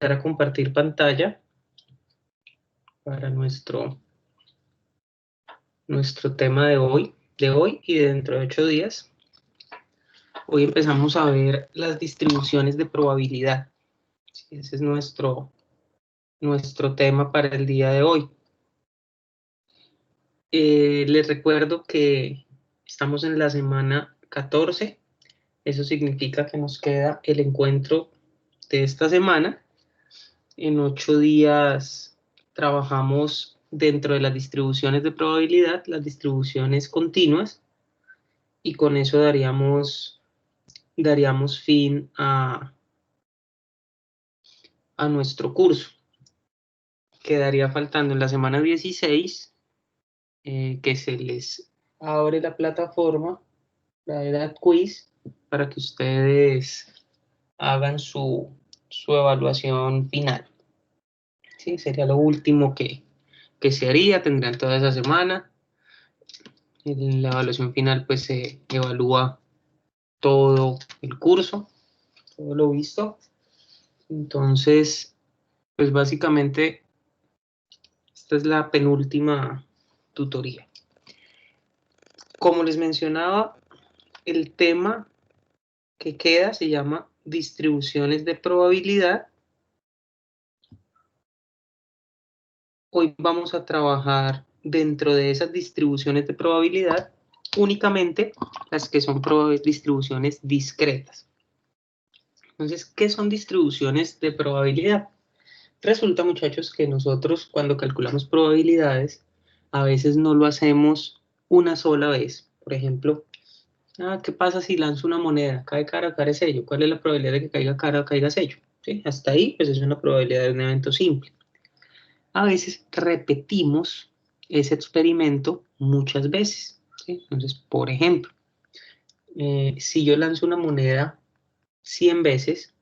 a compartir pantalla para nuestro tema de hoy y dentro de 8 días. Hoy empezamos a ver las distribuciones de probabilidad. Ese es nuestro tema para el día de hoy. Les recuerdo que estamos en la semana 14. Eso significa que nos queda el encuentro de esta semana. En 8 días trabajamos dentro de las distribuciones de probabilidad, las distribuciones continuas, y con eso daríamos fin a nuestro curso. Quedaría faltando en la semana 16 que se les abre la plataforma, la edad quiz, para que ustedes hagan su evaluación final. ¿Sí? Sería lo último que se haría, tendrán toda esa semana. En la evaluación final pues se evalúa todo el curso, todo lo visto. Entonces, pues básicamente esta es la penúltima tutoría. Como les mencionaba, el tema que queda se llama distribuciones de probabilidad. Hoy vamos a trabajar dentro de esas distribuciones de probabilidad únicamente las que son distribuciones discretas. Entonces, ¿qué son distribuciones de probabilidad? Resulta, muchachos, que nosotros cuando calculamos probabilidades, a veces no lo hacemos una sola vez. Por ejemplo, ¿qué pasa si lanzo una moneda? ¿Cae cara o cae sello? ¿Cuál es la probabilidad de que caiga cara o caiga sello? ¿Sí? Hasta ahí, pues es una probabilidad de un evento simple. A veces repetimos ese experimento muchas veces. ¿Sí? Entonces, por ejemplo, si yo lanzo una moneda 100 veces,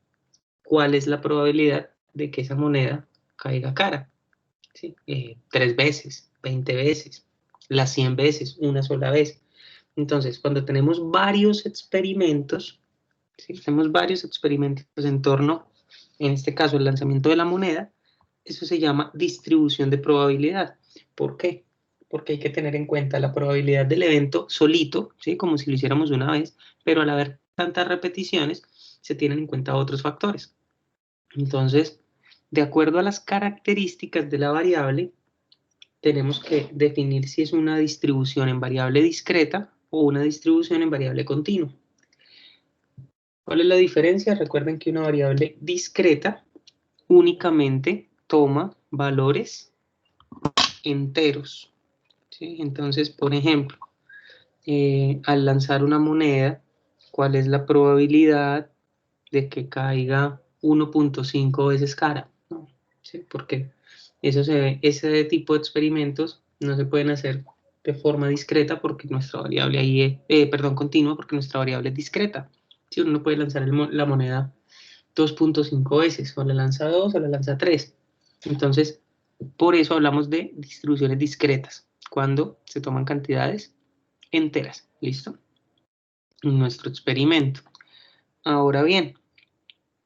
¿cuál es la probabilidad de que esa moneda caiga cara? ¿Sí? 3 veces, 20 veces, las 100 veces, una sola vez. Entonces, cuando tenemos varios experimentos, ¿sí? Tenemos varios experimentos en torno, en este caso, el lanzamiento de la moneda, eso se llama distribución de probabilidad. ¿Por qué? Porque hay que tener en cuenta la probabilidad del evento solito, ¿sí? Como si lo hiciéramos una vez, pero al haber tantas repeticiones, se tienen en cuenta otros factores. Entonces, de acuerdo a las características de la variable, tenemos que definir si es una distribución en variable discreta o una distribución en variable continua. ¿Cuál es la diferencia? Recuerden que una variable discreta únicamente toma valores enteros. ¿Sí? Entonces, por ejemplo, al lanzar una moneda, ¿cuál es la probabilidad de que caiga 1.5 veces cara? ¿No? ¿Sí? Porque ese tipo de experimentos no se pueden hacer de forma discreta porque nuestra variable ahí es, continua, porque nuestra variable es discreta. Si uno no puede lanzar la moneda 2.5 veces, o la lanza 2 o la lanza 3. Entonces, por eso hablamos de distribuciones discretas, cuando se toman cantidades enteras. ¿Listo? Nuestro experimento. Ahora bien,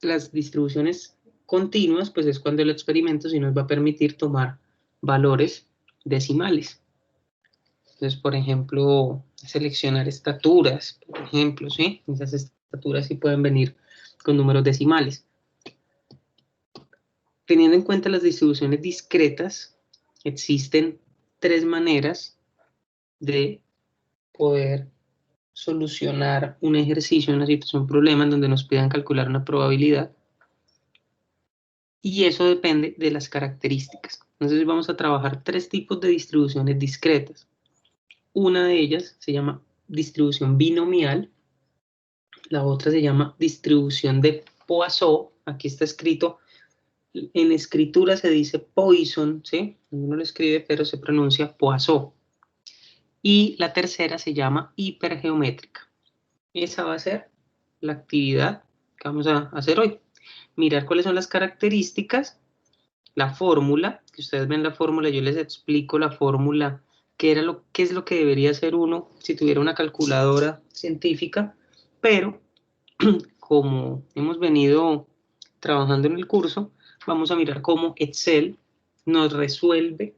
las distribuciones continuas, pues es cuando el experimento sí nos va a permitir tomar valores decimales. Entonces, por ejemplo, seleccionar estaturas, por ejemplo, ¿sí? Esas estaturas sí pueden venir con números decimales. Teniendo en cuenta las distribuciones discretas, existen 3 maneras de poder solucionar un ejercicio, una situación, un problema en donde nos pidan calcular una probabilidad. Y eso depende de las características. Entonces vamos a trabajar 3 tipos de distribuciones discretas. Una de ellas se llama distribución binomial. La otra se llama distribución de Poisson. Aquí está escrito, en escritura se dice Poisson, ¿sí? Uno lo escribe, pero se pronuncia Poisson. Y la tercera se llama hipergeométrica. Esa va a ser la actividad que vamos a hacer hoy. Mirar cuáles son las características, la fórmula, que ustedes ven la fórmula, yo les explico la fórmula, qué es lo que debería hacer uno si tuviera una calculadora científica, pero como hemos venido trabajando en el curso, vamos a mirar cómo Excel nos resuelve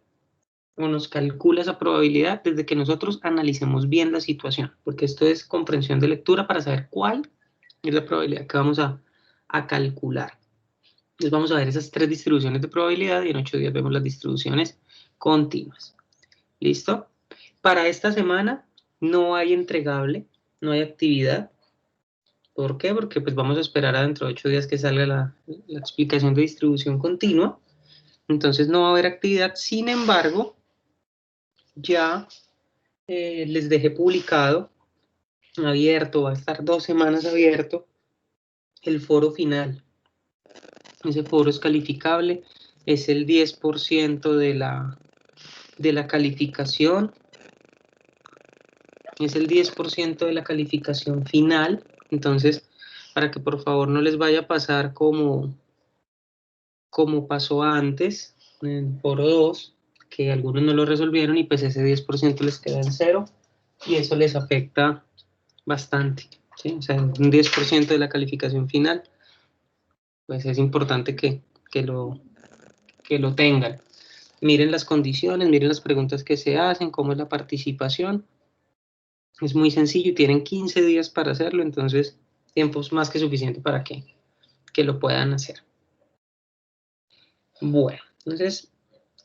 o nos calcula esa probabilidad desde que nosotros analicemos bien la situación, porque esto es comprensión de lectura para saber cuál es la probabilidad que vamos a calcular. Entonces vamos a ver esas 3 distribuciones de probabilidad y en 8 días vemos las distribuciones continuas. ¿Listo? Para esta semana no hay entregable, no hay actividad. ¿Por qué? Porque pues vamos a esperar a dentro de 8 días que salga la explicación de distribución continua. Entonces no va a haber actividad. Sin embargo, ya les dejé publicado, abierto, va a estar 2 semanas abierto, el foro final. Ese foro es calificable, es el 10% de la calificación. Es el 10% de la calificación final. Entonces, para que por favor no les vaya a pasar como pasó antes, en el foro 2, que algunos no lo resolvieron y pues ese 10% les queda en cero y eso les afecta bastante, ¿sí? O sea, un 10% de la calificación final, pues es importante que lo tengan. Miren las condiciones, miren las preguntas que se hacen, cómo es la participación. Es muy sencillo y tienen 15 días para hacerlo, entonces tiempo es más que suficiente para que lo puedan hacer. Bueno, entonces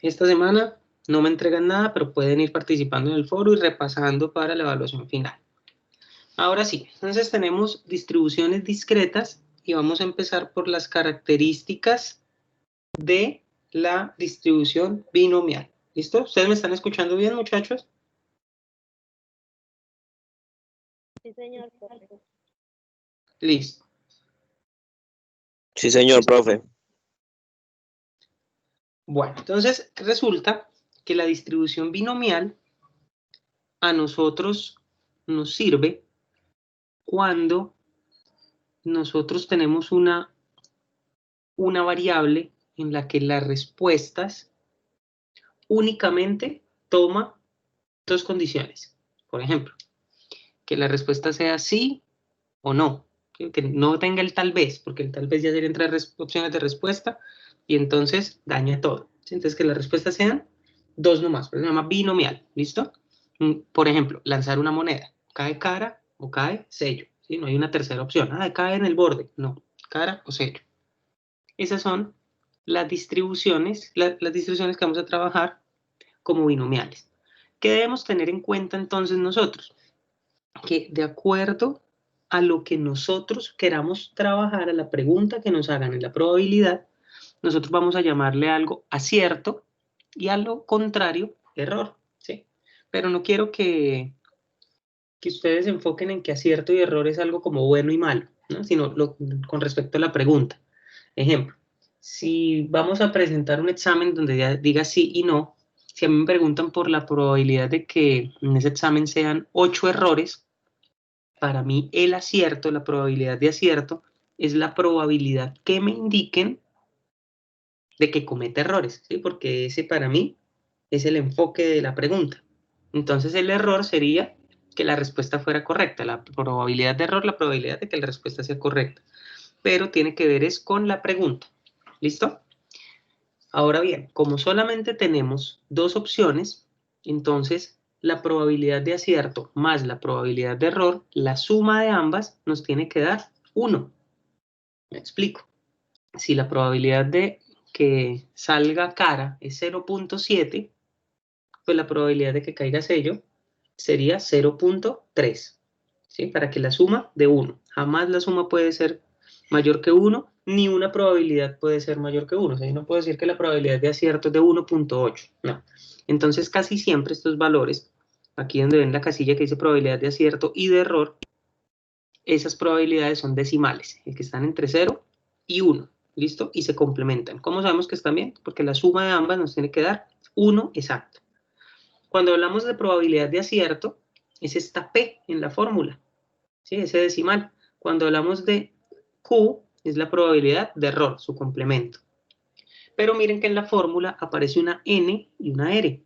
esta semana no me entregan nada, pero pueden ir participando en el foro y repasando para la evaluación final. Ahora sí, entonces tenemos distribuciones discretas y vamos a empezar por las características de la distribución binomial. ¿Listo? ¿Ustedes me están escuchando bien, muchachos? Sí, señor. Listo. Sí, señor, profe. Bueno, entonces resulta que la distribución binomial a nosotros nos sirve cuando nosotros tenemos una variable en la que las respuestas únicamente toma 2 condiciones. Por ejemplo, que la respuesta sea sí o no. Que no tenga el tal vez, porque el tal vez ya serían 3 opciones de respuesta y entonces daña todo. ¿Sí? Entonces que las respuestas sean 2 nomás, pero se llama binomial. ¿Listo? Por ejemplo, lanzar una moneda. Cae cara o cae sello. ¿Sí? No hay una tercera opción. Ah, cae en el borde. No, cara o sello. Esas son las distribuciones, las distribuciones que vamos a trabajar como binomiales. ¿Qué debemos tener en cuenta entonces nosotros? Que de acuerdo a lo que nosotros queramos trabajar, a la pregunta que nos hagan en la probabilidad, nosotros vamos a llamarle algo acierto y a lo contrario, error. ¿Sí? Pero no quiero que ustedes se enfoquen en que acierto y error es algo como bueno y malo, ¿no? Sino con respecto a la pregunta. Ejemplo, si vamos a presentar un examen donde ya diga sí y no, si a mí me preguntan por la probabilidad de que en ese examen sean 8 errores, para mí el acierto, la probabilidad de acierto, es la probabilidad que me indiquen de que cometa errores, ¿sí? Porque ese para mí es el enfoque de la pregunta. Entonces el error sería que la respuesta fuera correcta, la probabilidad de error, la probabilidad de que la respuesta sea correcta, pero tiene que ver es con la pregunta. ¿Listo? Ahora bien, como solamente tenemos 2 opciones, entonces la probabilidad de acierto más la probabilidad de error, la suma de ambas nos tiene que dar 1. Me explico. Si la probabilidad de que salga cara es 0.7, pues la probabilidad de que caiga sello sería 0.3, ¿sí? Para que la suma de 1. Jamás la suma puede ser mayor que 1, ni una probabilidad puede ser mayor que 1. O sea, yo no puedo decir que la probabilidad de acierto es de 1.8, no. Entonces, casi siempre estos valores, aquí donde ven la casilla que dice probabilidad de acierto y de error, esas probabilidades son decimales, que están entre 0 y 1, ¿listo? Y se complementan. ¿Cómo sabemos que están bien? Porque la suma de ambas nos tiene que dar 1 exacto. Cuando hablamos de probabilidad de acierto, es esta P en la fórmula, ¿sí? Ese decimal. Cuando hablamos de Q, es la probabilidad de error, su complemento. Pero miren que en la fórmula aparece una N y una R.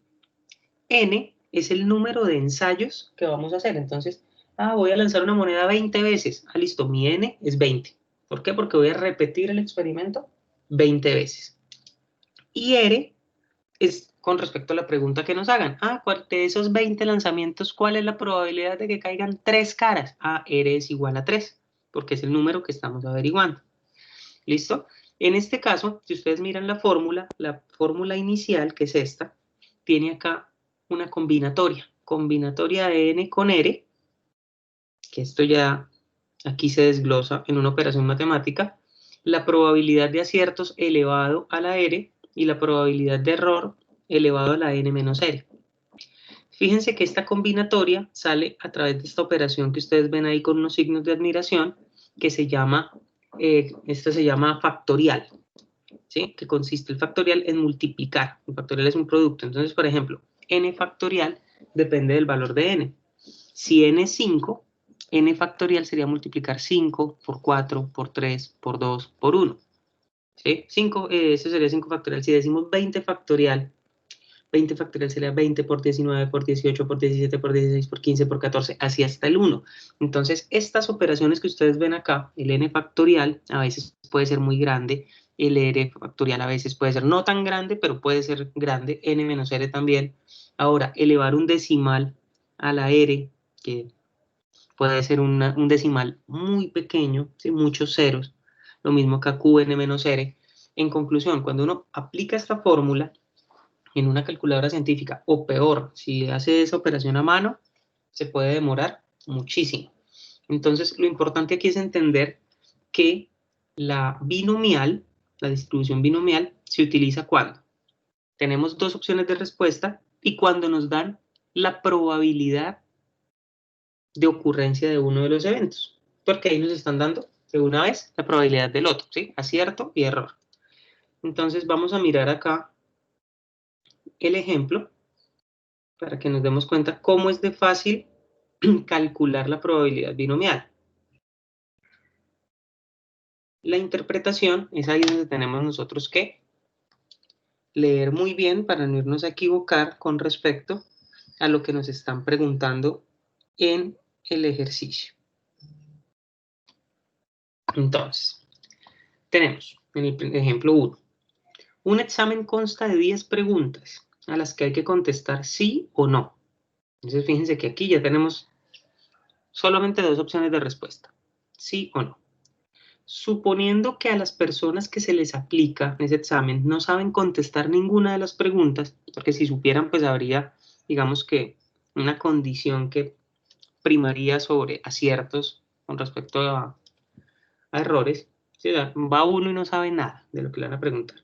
N es el número de ensayos que vamos a hacer. Entonces, voy a lanzar una moneda 20 veces. Listo, mi N es 20. ¿Por qué? Porque voy a repetir el experimento 20 veces. Y R es con respecto a la pregunta que nos hagan. De esos 20 lanzamientos, ¿cuál es la probabilidad de que caigan 3 caras? R es igual a 3, porque es el número que estamos averiguando. ¿Listo? En este caso, si ustedes miran la fórmula inicial, que es esta, tiene acá una combinatoria de N con R, que esto ya aquí se desglosa en una operación matemática, la probabilidad de aciertos elevado a la R y la probabilidad de error elevado a la N menos R. Fíjense que esta combinatoria sale a través de esta operación que ustedes ven ahí con unos signos de admiración, que se llama, esta se llama factorial, ¿sí? Que consiste el factorial en multiplicar. El factorial es un producto. Entonces, por ejemplo, n factorial depende del valor de n. Si n es 5, n factorial sería multiplicar 5 por 4, por 3, por 2, por 1. ¿Sí? Eso sería 5 factorial. Si decimos 20 factorial sería 20 por 19, por 18, por 17, por 16, por 15, por 14, así hasta el 1. Entonces, estas operaciones que ustedes ven acá, el n factorial a veces puede ser muy grande, el r factorial a veces puede ser no tan grande, pero puede ser grande, n menos r también. Ahora, elevar un decimal a la r, que puede ser un decimal muy pequeño, ¿sí? Muchos ceros, lo mismo que a qn menos r. En conclusión, cuando uno aplica esta fórmula en una calculadora científica, o peor, si hace esa operación a mano, se puede demorar muchísimo. Entonces, lo importante aquí es entender que la binomial, la distribución binomial, se utiliza cuando tenemos dos opciones de respuesta y cuando nos dan la probabilidad de ocurrencia de uno de los eventos, porque ahí nos están dando de una vez la probabilidad del otro, ¿sí? Acierto y error. Entonces vamos a mirar acá el ejemplo para que nos demos cuenta cómo es de fácil calcular la probabilidad binomial. La interpretación es ahí donde tenemos nosotros que leer muy bien para no irnos a equivocar con respecto a lo que nos están preguntando en el ejercicio. Entonces, tenemos en el ejemplo 1, un examen consta de 10 preguntas a las que hay que contestar sí o no. Entonces, fíjense que aquí ya tenemos solamente dos opciones de respuesta, sí o no. Suponiendo que a las personas que se les aplica ese examen no saben contestar ninguna de las preguntas, porque si supieran, pues habría, digamos que, una condición que primaría sobre aciertos con respecto a errores. ¿Sí? O sea, va uno y no sabe nada de lo que le van a preguntar.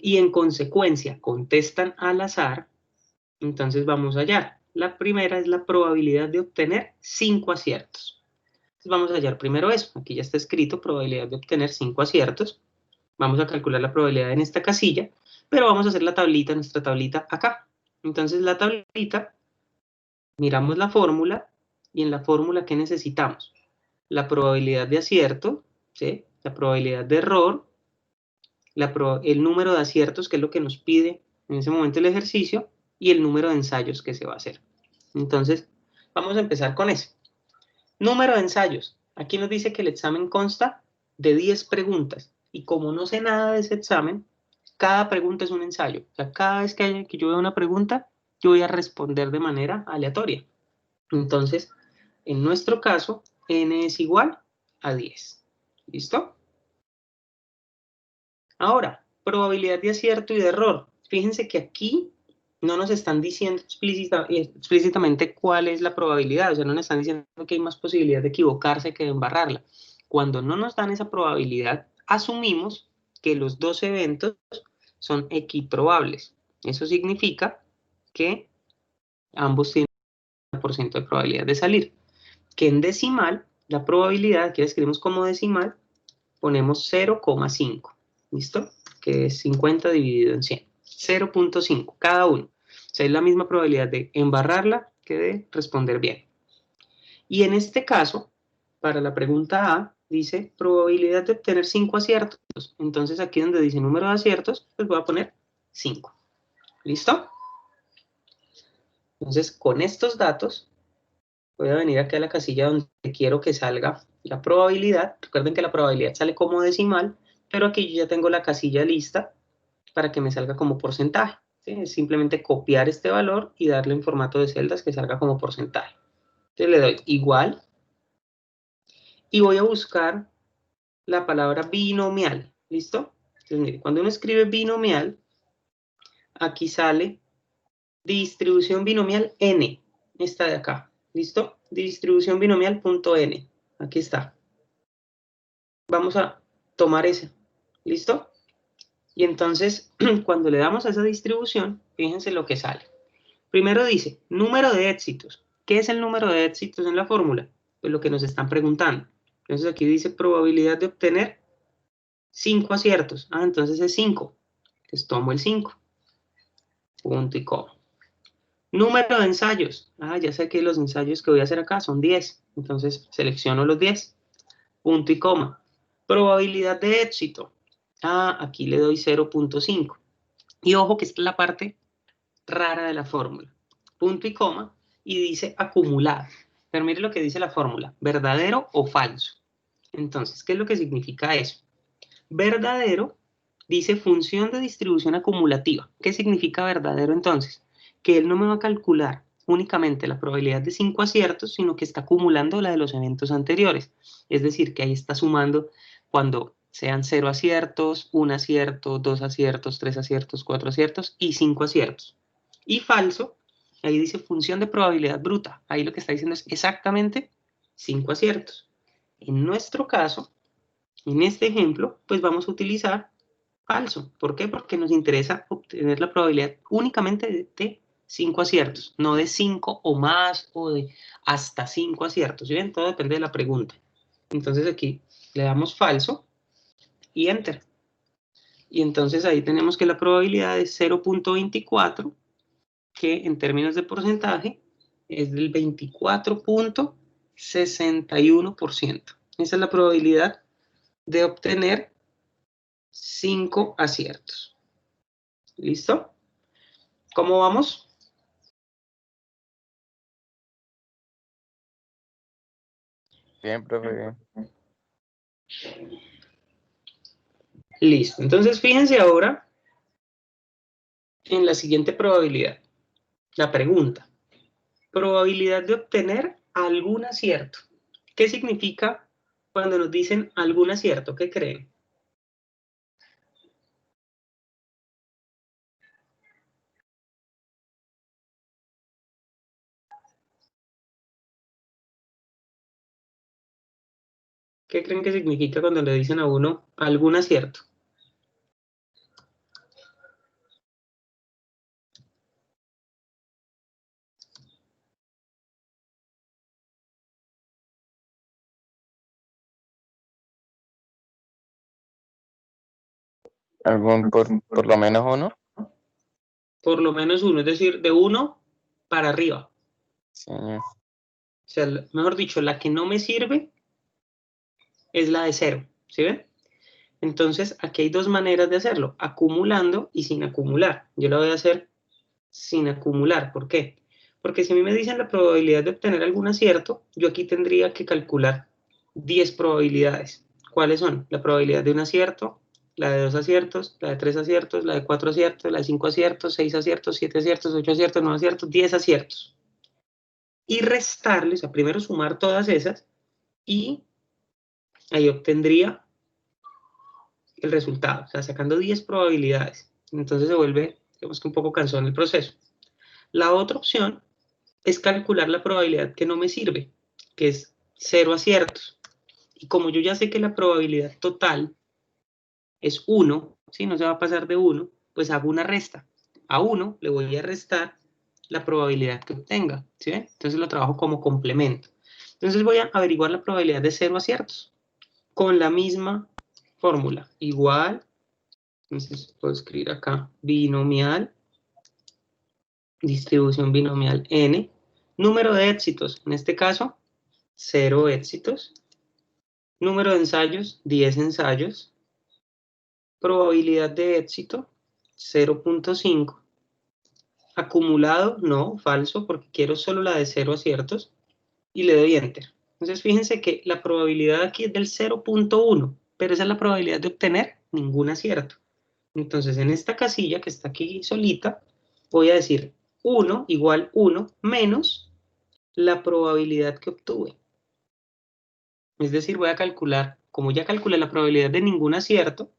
Y en consecuencia contestan al azar, entonces vamos allá. La primera es la probabilidad de obtener 5 aciertos. Entonces vamos a hallar primero eso. Aquí ya está escrito probabilidad de obtener 5 aciertos. Vamos a calcular la probabilidad en esta casilla, pero vamos a hacer la tablita, nuestra tablita acá. Entonces la tablita, miramos la fórmula y en la fórmula ¿qué necesitamos? La probabilidad de acierto, ¿sí? La probabilidad de error, el número de aciertos, que es lo que nos pide en ese momento el ejercicio, y el número de ensayos que se va a hacer. Entonces, vamos a empezar con eso. Número de ensayos. Aquí nos dice que el examen consta de 10 preguntas. Y como no sé nada de ese examen, cada pregunta es un ensayo. O sea, cada vez que yo vea una pregunta, yo voy a responder de manera aleatoria. Entonces, en nuestro caso, n es igual a 10. ¿Listo? Ahora, probabilidad de acierto y de error. Fíjense que aquí no nos están diciendo explícitamente cuál es la probabilidad, o sea, no nos están diciendo que hay más posibilidad de equivocarse que de embarrarla. Cuando no nos dan esa probabilidad, asumimos que los dos eventos son equiprobables. Eso significa que ambos tienen un % de probabilidad de salir. Que en decimal, la probabilidad, aquí la escribimos como decimal, ponemos 0,5. ¿Listo? Que es 50 dividido en 100. 0.5 cada uno. O sea, es la misma probabilidad de embarrarla que de responder bien. Y en este caso, para la pregunta A, dice probabilidad de obtener 5 aciertos. Entonces aquí donde dice número de aciertos, pues voy a poner 5. ¿Listo? Entonces, con estos datos, voy a venir aquí a la casilla donde quiero que salga la probabilidad. Recuerden que la probabilidad sale como decimal, pero aquí yo ya tengo la casilla lista para que me salga como porcentaje. ¿Sí? Es simplemente copiar este valor y darle en formato de celdas que salga como porcentaje. Entonces le doy igual y voy a buscar la palabra binomial. ¿Listo? Entonces, mire, cuando uno escribe binomial, aquí sale distribución binomial n. Esta de acá. ¿Listo? Distribución binomial punto n. Aquí está. Vamos a tomar ese. ¿Listo? Y entonces, cuando le damos a esa distribución, fíjense lo que sale. Primero dice, número de éxitos. ¿Qué es el número de éxitos en la fórmula? Pues lo que nos están preguntando. Entonces aquí dice probabilidad de obtener 5 aciertos. Ah, entonces es 5. Entonces tomo el 5. Punto y coma. Número de ensayos. Ah, ya sé que los ensayos que voy a hacer acá son 10. Entonces selecciono los 10. Punto y coma. Probabilidad de éxito. Ah, aquí le doy 0.5. Y ojo que esta es la parte rara de la fórmula. Punto y coma. Y dice acumulado. Pero mire lo que dice la fórmula. ¿Verdadero o falso? Entonces, ¿qué es lo que significa eso? Verdadero dice función de distribución acumulativa. ¿Qué significa verdadero entonces? Que él no me va a calcular únicamente la probabilidad de 5 aciertos, sino que está acumulando la de los eventos anteriores. Es decir, que ahí está sumando cuando sean 0 aciertos, 1 acierto, 2 aciertos, 3 aciertos, 4 aciertos y 5 aciertos. Y falso, ahí dice función de probabilidad bruta. Ahí lo que está diciendo es exactamente 5 aciertos. En nuestro caso, en este ejemplo, pues vamos a utilizar falso. ¿Por qué? Porque nos interesa obtener la probabilidad únicamente de 5 aciertos, no de 5 o más o de hasta 5 aciertos. ¿Sí ven? Todo depende de la pregunta. Entonces aquí le damos falso y enter. Y entonces ahí tenemos que la probabilidad es 0.24, que en términos de porcentaje es del 24.61%. Esa es la probabilidad de obtener 5 aciertos. ¿Listo? ¿Cómo vamos? Bien, profe, bien. Listo. Entonces, fíjense ahora en la siguiente probabilidad. La pregunta. Probabilidad de obtener algún acierto. ¿Qué significa cuando nos dicen algún acierto? ¿Qué creen? ¿Qué creen que significa cuando le dicen a uno algún acierto? ¿Algún por lo menos uno? Por lo menos uno, es decir, de 1 para arriba. Sí. O sea, mejor dicho, la que no me sirve es la de 0. ¿Sí ven? Entonces, aquí hay dos maneras de hacerlo, acumulando y sin acumular. Yo lo voy a hacer sin acumular. ¿Por qué? Porque si a mí me dicen la probabilidad de obtener algún acierto, yo aquí tendría que calcular 10 probabilidades. ¿Cuáles son? La probabilidad de un acierto, la de 2 aciertos, la de 3 aciertos, la de 4 aciertos, la de 5 aciertos, 6 aciertos, 7 aciertos, 8 aciertos, 9 aciertos, 10 aciertos. Y restarles, o sea, primero sumar todas esas y ahí obtendría el resultado, o sea, sacando 10 probabilidades. Entonces se vuelve, digamos que un poco cansón el proceso. La otra opción es calcular la probabilidad que no me sirve, que es 0 aciertos. Y como yo ya sé que la probabilidad total es 1, ¿sí? No se va a pasar de 1, pues hago una resta. A 1 le voy a restar la probabilidad que obtenga, ¿sí? Entonces lo trabajo como complemento. Entonces voy a averiguar la probabilidad de 0 aciertos con la misma fórmula. Igual, entonces puedo escribir acá binomial, distribución binomial n, número de éxitos, en este caso 0 éxitos, número de ensayos 10 ensayos, probabilidad de éxito 0.5, acumulado no, falso, porque quiero solo la de 0 aciertos, y le doy enter. Entonces fíjense que la probabilidad aquí es del 0.1, pero esa es la probabilidad de obtener ningún acierto. Entonces, en esta casilla que está aquí solita, voy a decir 1 igual 1 menos la probabilidad que obtuve. Es decir, voy a calcular, como ya calculé la probabilidad de ningún acierto,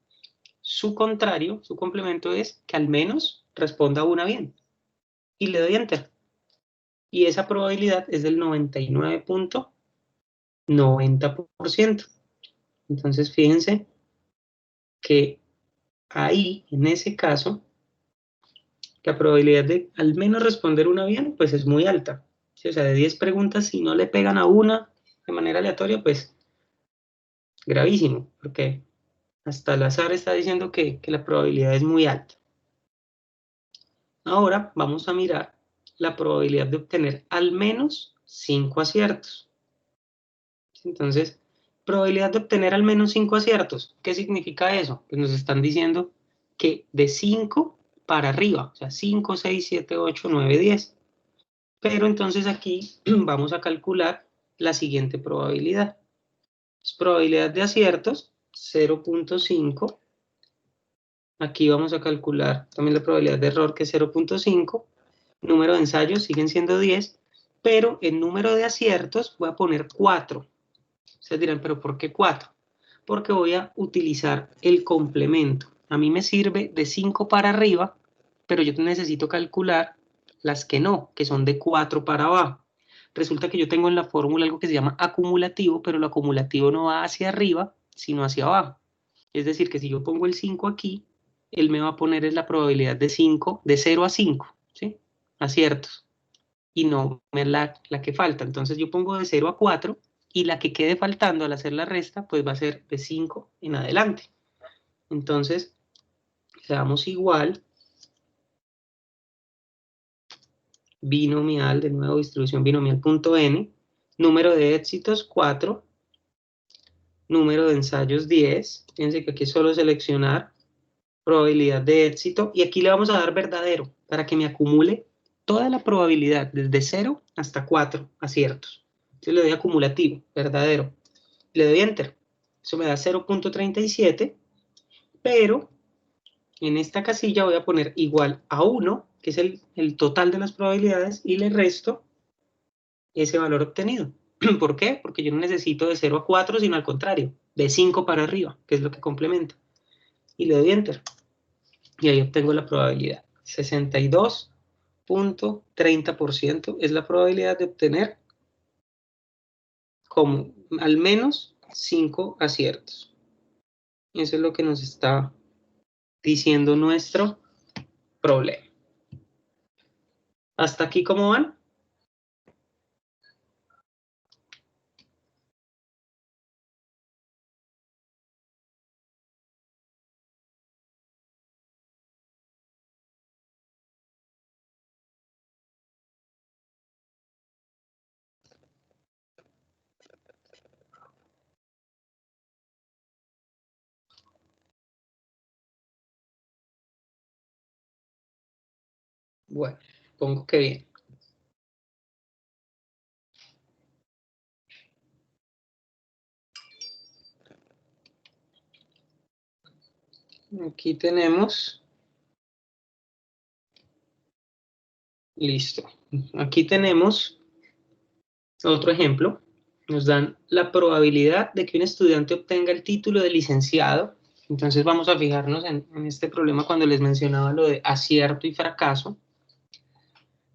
su contrario, su complemento es que al menos responda una bien. Y le doy Enter. Y esa probabilidad es del 99.90%. Entonces, fíjense que ahí, en ese caso, la probabilidad de al menos responder una bien, pues es muy alta. ¿Sí? O sea, de 10 preguntas, si no le pegan a una de manera aleatoria, pues gravísimo, porque hasta el azar está diciendo que la probabilidad es muy alta. Ahora vamos a mirar la probabilidad de obtener al menos 5 aciertos. Entonces, probabilidad de obtener al menos 5 aciertos. ¿Qué significa eso? Pues nos están diciendo que de 5 para arriba, o sea, 5, 6, 7, 8, 9, 10. Pero entonces aquí vamos a calcular la siguiente probabilidad. Probabilidad de aciertos, 0.5. Aquí vamos a calcular también la probabilidad de error, que es 0.5. Número de ensayos siguen siendo 10, pero en número de aciertos voy a poner 4. Ustedes dirán, ¿pero por qué 4? Porque voy a utilizar el complemento. A mí me sirve de 5 para arriba, pero yo necesito calcular las que no, que son de 4 para abajo. Resulta que yo tengo en la fórmula algo que se llama acumulativo, pero lo acumulativo no va hacia arriba, sino hacia abajo. Es decir, que si yo pongo el 5 aquí, él me va a poner la probabilidad de 5, de 0 a 5, ¿sí? Aciertos. Y no la que falta. Entonces yo pongo de 0 a 4 y la que quede faltando al hacer la resta, pues va a ser de 5 en adelante. Entonces, le damos igual, binomial, de nuevo distribución binomial.n, número de éxitos 4, número de ensayos 10, fíjense que aquí es solo seleccionar probabilidad de éxito, y aquí le vamos a dar verdadero, para que me acumule toda la probabilidad, desde 0 hasta 4 aciertos. Entonces le doy acumulativo, verdadero. Le doy Enter. Eso me da 0.37, pero en esta casilla voy a poner igual a 1, que es el total de las probabilidades, y le resto ese valor obtenido. ¿Por qué? Porque yo no necesito de 0 a 4, sino al contrario, de 5 para arriba, que es lo que complementa. Y le doy Enter. Y ahí obtengo la probabilidad. 62.30% es la probabilidad de obtener como al menos 5 aciertos. Eso es lo que nos está diciendo nuestro problema. ¿Hasta aquí cómo van? Bueno, supongo que bien. Aquí tenemos, listo. Aquí tenemos otro ejemplo. Nos dan la probabilidad de que un estudiante obtenga el título de licenciado. Entonces vamos a fijarnos en este problema cuando les mencionaba lo de acierto y fracaso.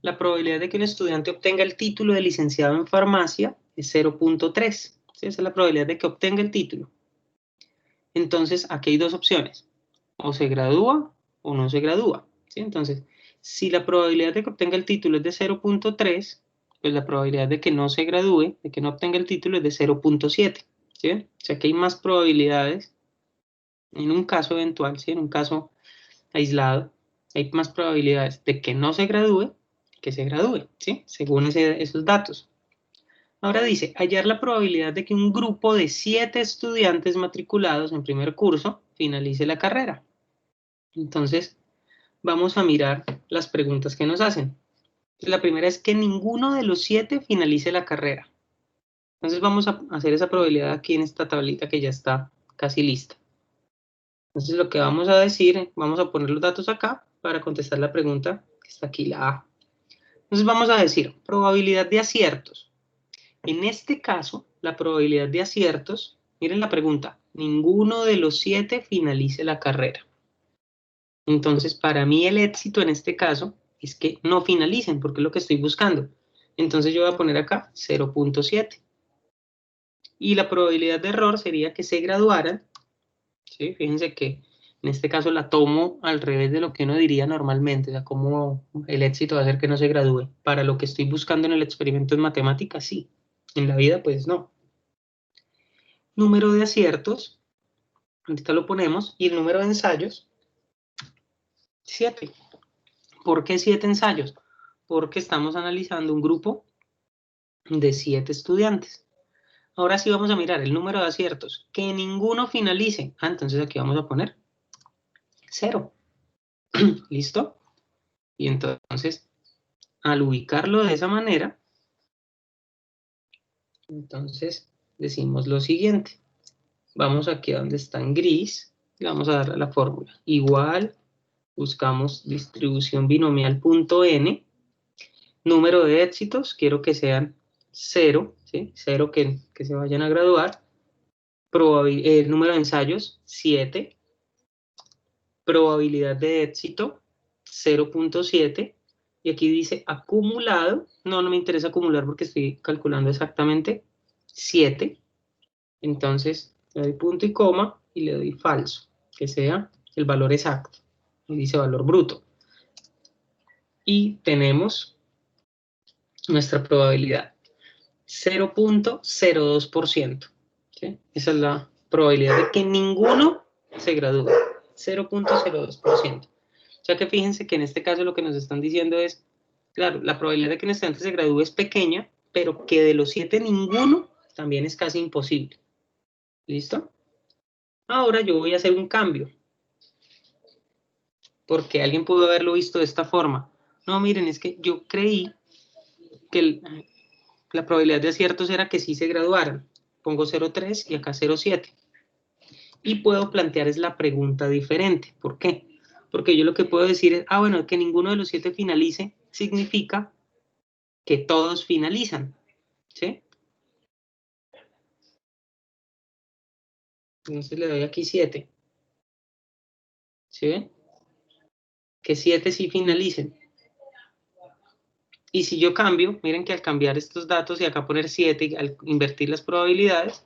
La probabilidad de que un estudiante obtenga el título de licenciado en farmacia es 0.3. ¿Sí? Esa es la probabilidad de que obtenga el título. Entonces, aquí hay dos opciones. O se gradúa o no se gradúa. ¿Sí? Entonces, si la probabilidad de que obtenga el título es de 0.3, pues la probabilidad de que no se gradúe, de que no obtenga el título es de 0.7. ¿Sí? O sea que hay más probabilidades en un caso eventual, ¿sí? En un caso aislado, hay más probabilidades de que no se gradúe que se gradúe, ¿sí? Según esos datos. Ahora dice, hallar la probabilidad de que un grupo de 7 estudiantes matriculados en primer curso finalice la carrera. Entonces, vamos a mirar las preguntas que nos hacen. La primera es que ninguno de los 7 finalice la carrera. Entonces vamos a hacer esa probabilidad aquí en esta tablita que ya está casi lista. Entonces lo que vamos a decir, vamos a poner los datos acá para contestar la pregunta que está aquí, la A. Entonces vamos a decir, probabilidad de aciertos. En este caso, la probabilidad de aciertos, miren la pregunta, ninguno de los 7 finalice la carrera. Entonces, para mí el éxito en este caso es que no finalicen, porque es lo que estoy buscando. Entonces yo voy a poner acá 0.7. Y la probabilidad de error sería que se graduaran. ¿Sí? Fíjense que en este caso la tomo al revés de lo que uno diría normalmente, o sea, como el éxito va a ser que no se gradúe. Para lo que estoy buscando en el experimento en matemáticas, sí. En la vida, pues no. Número de aciertos, ahorita lo ponemos, y el número de ensayos, 7. ¿Por qué 7 ensayos? Porque estamos analizando un grupo de 7 estudiantes. Ahora sí vamos a mirar el número de aciertos. Que ninguno finalice. Entonces aquí vamos a poner 0. ¿Listo? Y entonces, al ubicarlo de esa manera, entonces decimos lo siguiente. Vamos aquí a donde está en gris y vamos a darle a la fórmula. Igual, buscamos distribución binomial punto n. Número de éxitos, quiero que sean 0, ¿sí? 0 que se vayan a graduar. El número de ensayos, 7. Probabilidad de éxito, 0.7. Y aquí dice acumulado. No me interesa acumular porque estoy calculando exactamente 7. Entonces, le doy punto y coma y le doy falso, que sea el valor exacto. Y dice valor bruto. Y tenemos nuestra probabilidad. 0.02%. ¿Sí? Esa es la probabilidad de que ninguno se gradúe. 0.02%. O sea que fíjense que en este caso lo que nos están diciendo es, claro, la probabilidad de que un estudiante se gradúe es pequeña, pero que de los 7 ninguno también es casi imposible. ¿Listo? Ahora yo voy a hacer un cambio. Porque alguien pudo haberlo visto de esta forma. No, miren, es que yo creí que la probabilidad de aciertos era que sí se graduaran. Pongo 0.3 y acá 0.7. Y puedo plantear es la pregunta diferente. ¿Por qué? Porque yo lo que puedo decir es, bueno, que ninguno de los 7 finalice significa que todos finalizan. ¿Sí? Entonces le doy aquí 7. ¿Sí ven? Que 7 sí finalicen. Y si yo cambio, miren que al cambiar estos datos y acá poner 7, al invertir las probabilidades,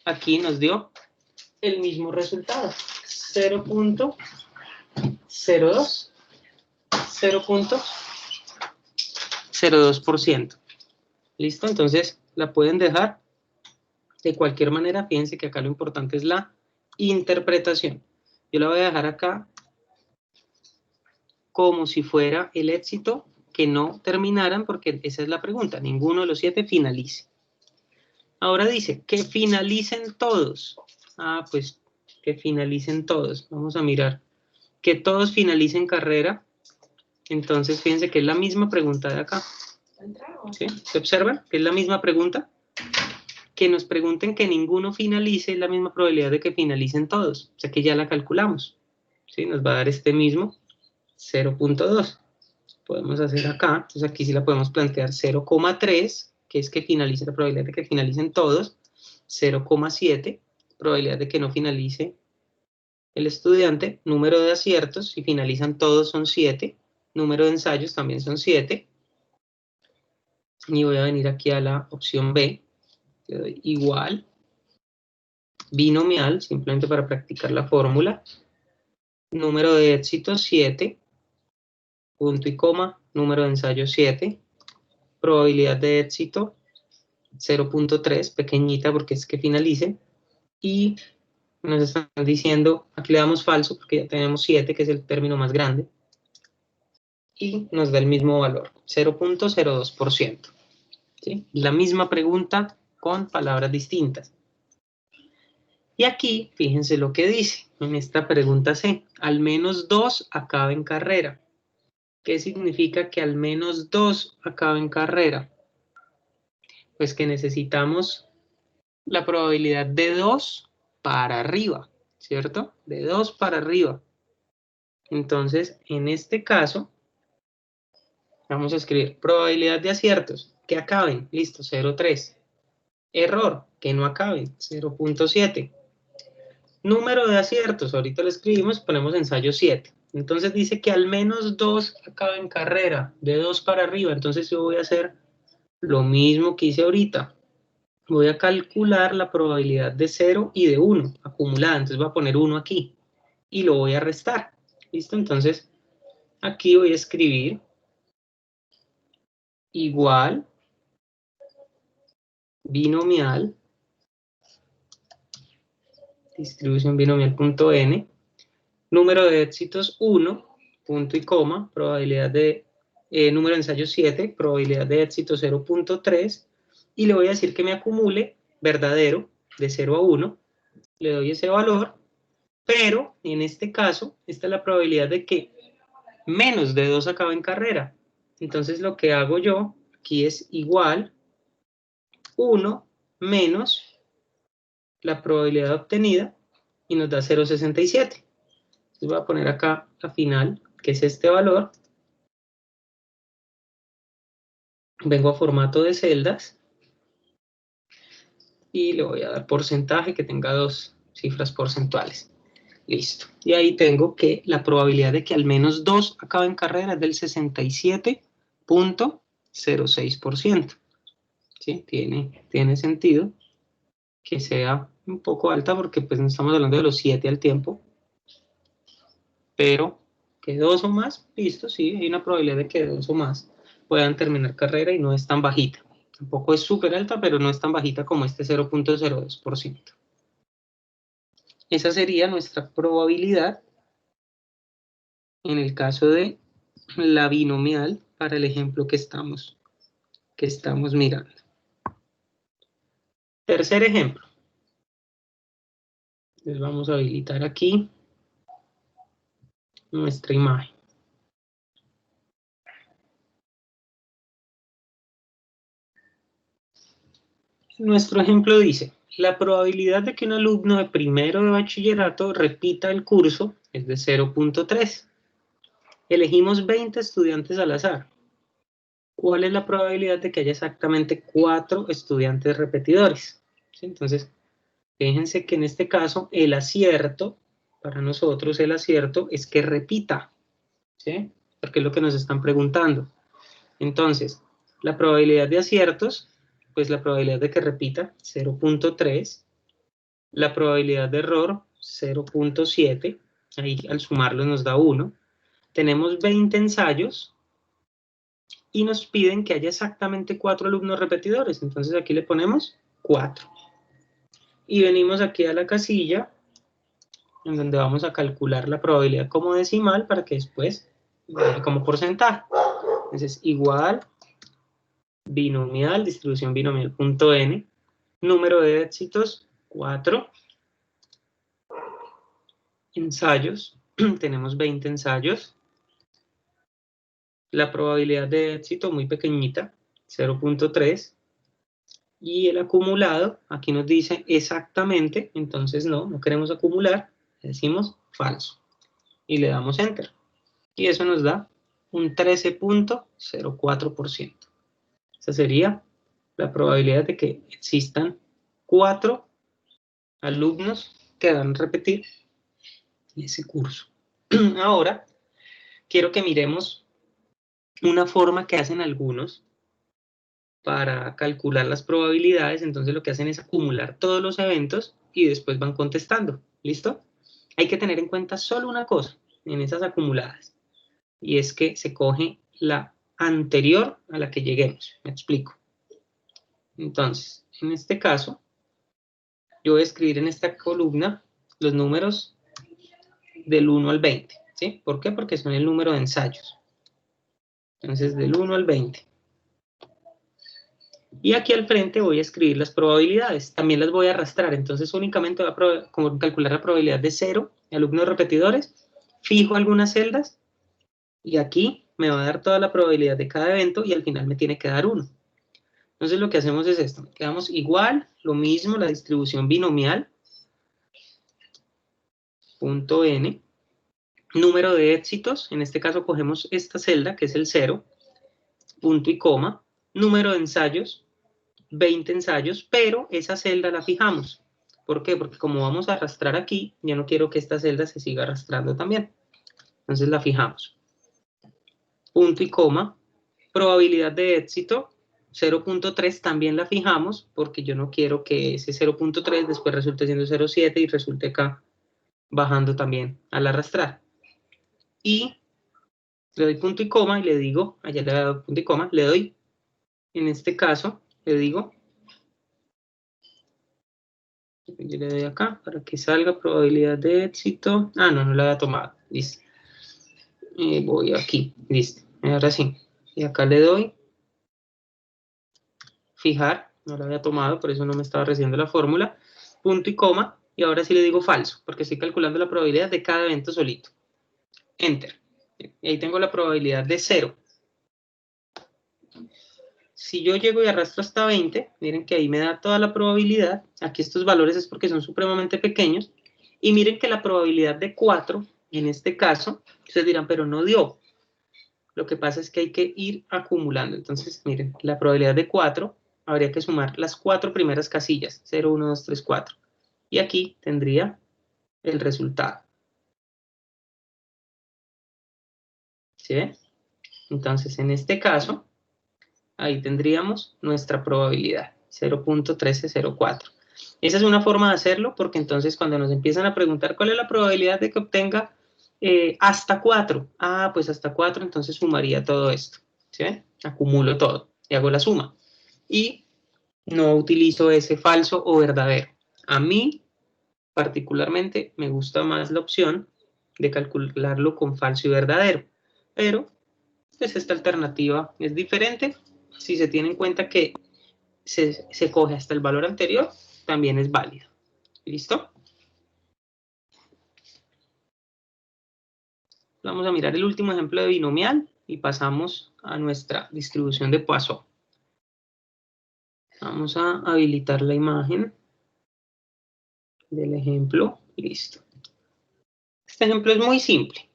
aquí nos dio el mismo resultado. 0.02. 0.02%. ¿Listo? Entonces la pueden dejar de cualquier manera. Fíjense que acá lo importante es la interpretación. Yo la voy a dejar acá como si fuera el éxito que no terminaran, porque esa es la pregunta. Ninguno de los 7 finalice. Ahora dice que finalicen todos. Pues que finalicen todos. Vamos a mirar. Que todos finalicen carrera. Entonces, fíjense que es la misma pregunta de acá. ¿Sí? ¿Se observan? Que es la misma pregunta. Que nos pregunten que ninguno finalice es la misma probabilidad de que finalicen todos. O sea que ya la calculamos. ¿Sí? Nos va a dar este mismo 0.2. Podemos hacer acá. Entonces aquí sí la podemos plantear 0,3, que es que finalice la probabilidad de que finalicen todos. 0,7, probabilidad de que no finalice el estudiante. Número de aciertos, si finalizan todos son 7. Número de ensayos también son 7. Y voy a venir aquí a la opción B. Le doy igual. Binomial, simplemente para practicar la fórmula. Número de éxitos 7. Punto y coma. Número de ensayos 7. Probabilidad de éxito 0.3, pequeñita porque es que finalicen. Y nos están diciendo, aquí le damos falso porque ya tenemos 7, que es el término más grande. Y nos da el mismo valor, 0.02%. ¿Sí? La misma pregunta con palabras distintas. Y aquí, fíjense lo que dice en esta pregunta C. Al menos 2 acaben carrera. ¿Qué significa que al menos 2 acaben carrera? Pues que necesitamos la probabilidad de 2 para arriba. ¿cierto? De 2 para arriba. Entonces, en este caso, vamos a escribir probabilidad de aciertos, que acaben, listo, 0,3. Error, que no acaben, 0,7. Número de aciertos, ahorita lo escribimos, ponemos ensayo 7. Entonces dice que al menos 2 acaben carrera, de 2 para arriba. Entonces yo voy a hacer lo mismo que hice ahorita. Voy a calcular la probabilidad de 0 y de 1 acumulada. Entonces voy a poner 1 aquí y lo voy a restar. ¿Listo? Entonces aquí voy a escribir igual binomial, distribución binomial.n, número de éxitos 1, punto y coma, probabilidad de número de ensayos 7, probabilidad de éxito 0,3, y le voy a decir que me acumule verdadero de 0 a 1, le doy ese valor, pero en este caso, esta es la probabilidad de que menos de 2 acabe en carrera. Entonces lo que hago yo aquí es igual 1 menos la probabilidad obtenida y nos da 0,67. Entonces voy a poner acá la final, que es este valor. Vengo a formato de celdas y le voy a dar porcentaje que tenga 2 cifras porcentuales. Listo. Y ahí tengo que la probabilidad de que al menos 2 acaben carrera es del 67,06%. ¿Sí? Tiene sentido que sea un poco alta porque pues no estamos hablando de los 7 al tiempo. Pero que 2 o más, listo, sí, hay una probabilidad de que 2 o más puedan terminar carrera y no es tan bajita. Tampoco es súper alta, pero no es tan bajita como este 0,02%. Esa sería nuestra probabilidad en el caso de la binomial para el ejemplo que estamos mirando. Tercer ejemplo. Les vamos a habilitar aquí nuestra imagen. Nuestro ejemplo dice, la probabilidad de que un alumno de primero de bachillerato repita el curso es de 0,3. Elegimos 20 estudiantes al azar. ¿Cuál es la probabilidad de que haya exactamente 4 estudiantes repetidores? ¿Sí? Entonces, fíjense que en este caso el acierto, para nosotros el acierto es que repita, ¿sí? Porque es lo que nos están preguntando. Entonces, la probabilidad de aciertos, pues la probabilidad de que repita, 0,3. La probabilidad de error, 0,7. Ahí al sumarlo nos da 1. Tenemos 20 ensayos y nos piden que haya exactamente 4 alumnos repetidores. Entonces aquí le ponemos 4. Y venimos aquí a la casilla en donde vamos a calcular la probabilidad como decimal para que después vaya como porcentaje. Entonces igual binomial, distribución binomial.n, número de éxitos 4, ensayos, tenemos 20 ensayos, la probabilidad de éxito muy pequeñita, 0,3, y el acumulado, aquí nos dice exactamente, entonces no queremos acumular, decimos falso, y le damos enter, y eso nos da un 13,04%. Esa sería la probabilidad de que existan 4 alumnos que van a repetir ese curso. Ahora, quiero que miremos una forma que hacen algunos para calcular las probabilidades. Entonces lo que hacen es acumular todos los eventos y después van contestando. ¿Listo? Hay que tener en cuenta solo una cosa en esas acumuladas, y es que se coge la anterior a la que lleguemos. Me explico. Entonces, en este caso, yo voy a escribir en esta columna los números del 1 al 20. ¿Sí? ¿Por qué? Porque son el número de ensayos. Entonces, del 1 al 20. Y aquí al frente voy a escribir las probabilidades. También las voy a arrastrar. Entonces, únicamente voy a calcular la probabilidad de 0, alumnos repetidores. Fijo algunas celdas. Y aquí me va a dar toda la probabilidad de cada evento y al final me tiene que dar 1. Entonces, lo que hacemos es esto. Quedamos igual, lo mismo, la distribución binomial. punto N, número de éxitos, en este caso cogemos esta celda, que es el 0, punto y coma, número de ensayos, 20 ensayos, pero esa celda la fijamos. ¿Por qué? Porque como vamos a arrastrar aquí, yo no quiero que esta celda se siga arrastrando también. Entonces la fijamos. Punto y coma, probabilidad de éxito, 0.3 también la fijamos, porque yo no quiero que ese 0.3 después resulte siendo 0.7 y resulte acá bajando también al arrastrar. Y le doy punto y coma y le digo, allá le he dado punto y coma, le doy, en este caso, le digo, yo le doy acá para que salga probabilidad de éxito. Ah, no la había tomado, listo. Voy aquí, listo, ahora sí. Y acá le doy fijar, no la había tomado, por eso no me estaba recibiendo la fórmula, punto y coma, y ahora sí le digo falso, porque estoy calculando la probabilidad de cada evento solito. Enter. Y ahí tengo la probabilidad de 0. Si yo llego y arrastro hasta 20, miren que ahí me da toda la probabilidad. Aquí estos valores es porque son supremamente pequeños. Y miren que la probabilidad de 4, en este caso, ustedes dirán, pero no dio. Lo que pasa es que hay que ir acumulando. Entonces, miren, la probabilidad de 4, habría que sumar las 4 primeras casillas. 0, 1, 2, 3, 4. Y aquí tendría el resultado. ¿Sí ven? Entonces, en este caso, ahí tendríamos nuestra probabilidad, 0.1304. Esa es una forma de hacerlo, porque entonces cuando nos empiezan a preguntar cuál es la probabilidad de que obtenga hasta 4, pues hasta 4, entonces sumaría todo esto, ¿sí ven? Acumulo todo y hago la suma. Y no utilizo ese falso o verdadero. A mí, particularmente, me gusta más la opción de calcularlo con falso y verdadero, pero pues esta alternativa es diferente. Si se tiene en cuenta que se coge hasta el valor anterior, también es válido. ¿Listo? Vamos a mirar el último ejemplo de binomial y pasamos a nuestra distribución de Poisson. Vamos a habilitar la imagen del ejemplo. Listo. Este ejemplo es muy simple.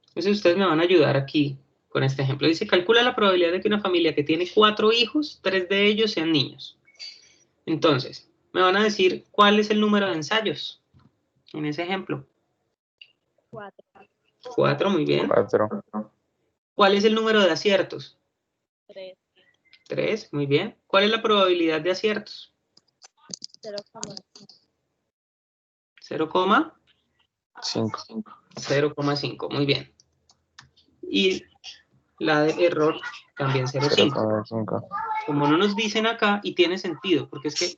Entonces ustedes me van a ayudar aquí con este ejemplo. Dice, calcula la probabilidad de que una familia que tiene 4 hijos, 3 de ellos sean niños. Entonces, me van a decir cuál es el número de ensayos en ese ejemplo. 4. 4, muy bien. 4. ¿Cuál es el número de aciertos? 3. 3, muy bien. ¿Cuál es la probabilidad de aciertos? 0,5. 5. 0,5, muy bien. Y la de error también 0,5. 0,5. Como no nos dicen acá, y tiene sentido, porque es que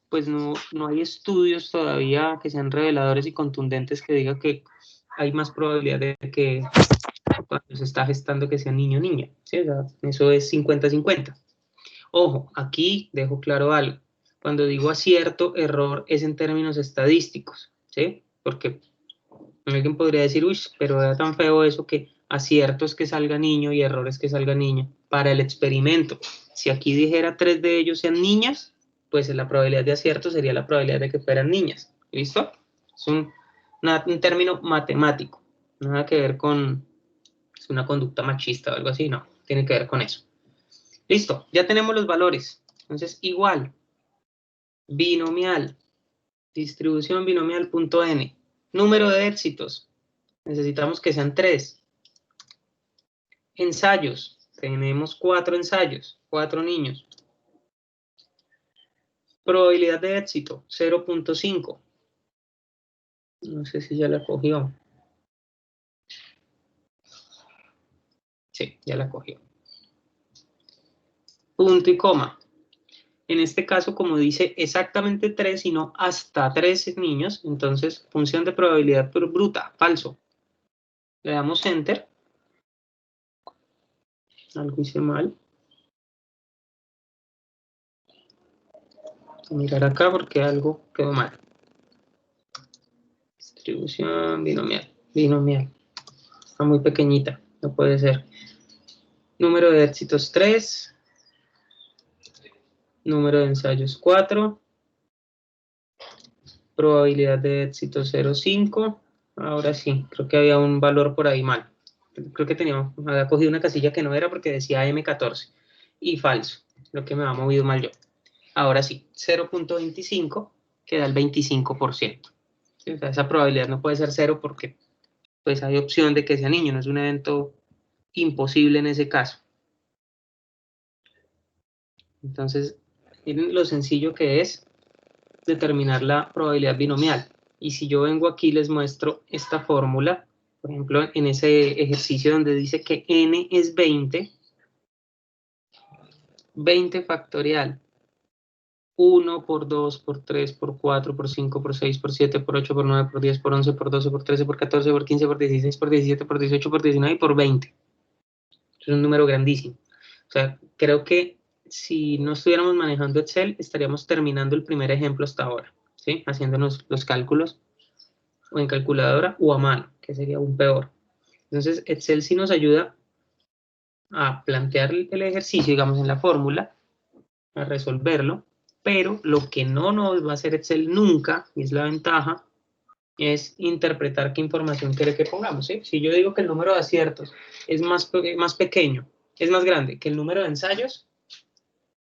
pues no hay estudios todavía que sean reveladores y contundentes que digan que hay más probabilidad de que cuando se está gestando que sea niño o niña. ¿Sí? O sea, eso es 50-50. Ojo, aquí dejo claro algo. Cuando digo acierto, error es en términos estadísticos, ¿sí? Porque alguien podría decir, uy, pero era tan feo eso que acierto es que salga niño y error es que salga niña. Para el experimento, si aquí dijera 3 de ellos sean niñas, pues la probabilidad de acierto sería la probabilidad de que fueran niñas. ¿Listo? Es un término matemático. Nada que ver con una conducta machista o algo así, no. Tiene que ver con eso. Listo, ya tenemos los valores. Entonces, igual, binomial, distribución binomial.n, número de éxitos, necesitamos que sean 3. Ensayos, tenemos 4 ensayos, 4 niños. Probabilidad de éxito, 0.5. No sé si ya la cogió. Sí, ya la cogió. Punto y coma. En este caso, como dice exactamente 3, sino hasta 13 niños, entonces función de probabilidad bruta, falso. Le damos Enter. Algo hice mal. Voy a mirar acá porque algo quedó mal. Distribución binomial. Binomial. Está muy pequeñita, no puede ser. Número de éxitos 3. Número de ensayos 4. Probabilidad de éxito 0,5. Ahora sí, creo que había un valor por ahí mal. Creo que había cogido una casilla que no era porque decía M14. Y falso, lo que me ha movido mal yo. Ahora sí, 0.25 queda el 25%. ¿Sí? O sea, esa probabilidad no puede ser 0 porque pues hay opción de que sea niño, no es un evento imposible en ese caso. Entonces, miren lo sencillo que es determinar la probabilidad binomial. Y si yo vengo aquí y les muestro esta fórmula, por ejemplo, en ese ejercicio donde dice que n es 20, 20 factorial, 1 por 2, por 3, por 4, por 5, por 6, por 7, por 8, por 9, por 10, por 11, por 12, por 13, por 14, por 15, por 16, por 17, por 18, por 19 y por 20. Es un número grandísimo. O sea, creo que si no estuviéramos manejando Excel, estaríamos terminando el primer ejemplo hasta ahora, ¿sí? Haciéndonos los cálculos o en calculadora o a mano, que sería aún peor. Entonces, Excel sí nos ayuda a plantear el ejercicio, digamos, en la fórmula, a resolverlo, pero lo que no nos va a hacer Excel nunca, y es la ventaja, es interpretar qué información quiere que pongamos, ¿sí? Si yo digo que el número de aciertos es más pequeño, es más grande que el número de ensayos,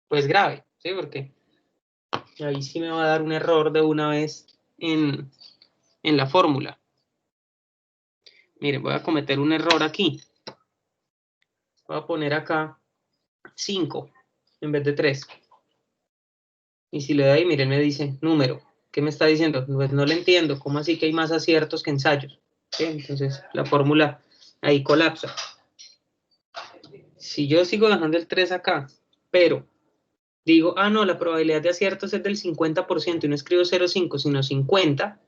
pues grave, ¿sí? Porque ahí sí me va a dar un error de una vez en la fórmula. Miren, voy a cometer un error aquí. Voy a poner acá 5 en vez de 3. Y si le doy, miren, me dice número. ¿Qué me está diciendo? Pues no le entiendo. ¿Cómo así que hay más aciertos que ensayos? ¿Sí? Entonces la fórmula ahí colapsa. Si yo sigo dejando el 3 acá, pero digo, ah, no, la probabilidad de aciertos es del 50% y no escribo 0,5, sino 50,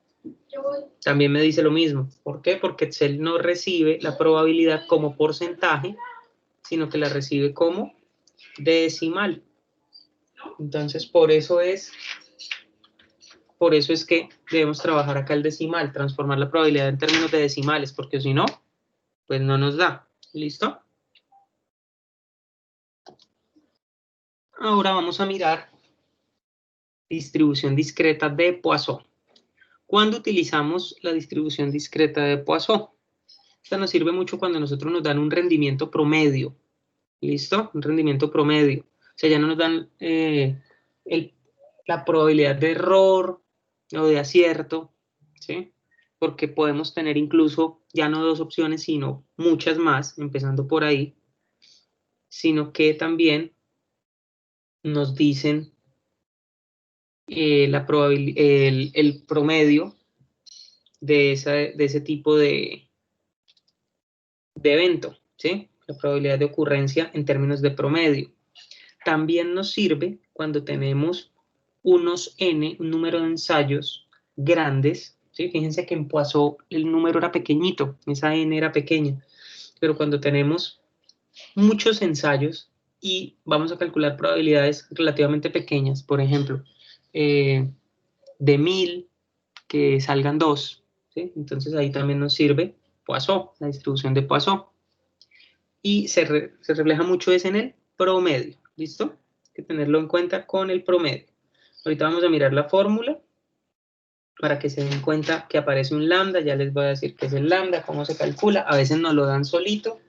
también me dice lo mismo. ¿Por qué? Porque Excel no recibe la probabilidad como porcentaje, sino que la recibe como decimal. Entonces, por eso es que debemos trabajar acá el decimal, transformar la probabilidad en términos de decimales, porque si no, pues no nos da. ¿Listo? Ahora vamos a mirar distribución discreta de Poisson. ¿Cuándo utilizamos la distribución discreta de Poisson? Esta nos sirve mucho cuando nosotros nos dan un rendimiento promedio. ¿Listo? Un rendimiento promedio. O sea, ya no nos dan la probabilidad de error o de acierto, ¿sí? Porque podemos tener incluso ya no 2 opciones, sino muchas más, empezando por ahí, sino que también nos dicen el promedio de ese tipo de evento, ¿sí? La probabilidad de ocurrencia en términos de promedio. También nos sirve cuando tenemos unos N, un número de ensayos grandes, ¿sí? Fíjense que en Poisson el número era pequeñito, esa N era pequeña, pero cuando tenemos muchos ensayos y vamos a calcular probabilidades relativamente pequeñas, por ejemplo, de 1000 que salgan 2, ¿sí? Entonces ahí también nos sirve Poisson, la distribución de Poisson. Y se refleja mucho eso en el promedio, ¿listo? Hay que tenerlo en cuenta con el promedio. Ahorita vamos a mirar la fórmula para que se den cuenta que aparece un lambda. Ya les voy a decir qué es el lambda, cómo se calcula. A veces nos lo dan solito,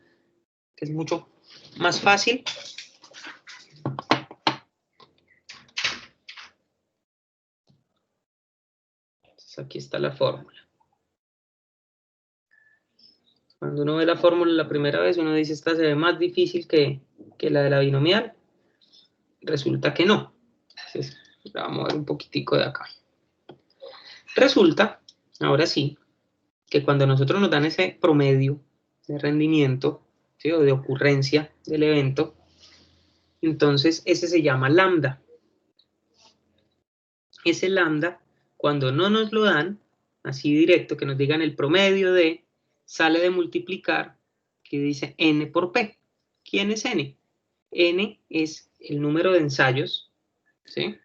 que es mucho más fácil. Entonces aquí está la fórmula. Cuando uno ve la fórmula la primera vez, uno dice, esta se ve más difícil que la de la binomial. Resulta que no. Entonces, la vamos a mover un poquitico de acá. Resulta, ahora sí, que cuando nosotros nos dan ese promedio de rendimiento, ¿sí? O de ocurrencia del evento, entonces ese se llama lambda. Ese lambda, cuando no nos lo dan, así directo, que nos digan el promedio de, sale de multiplicar, que dice n por p. ¿Quién es n? N es el número de ensayos, ¿sí?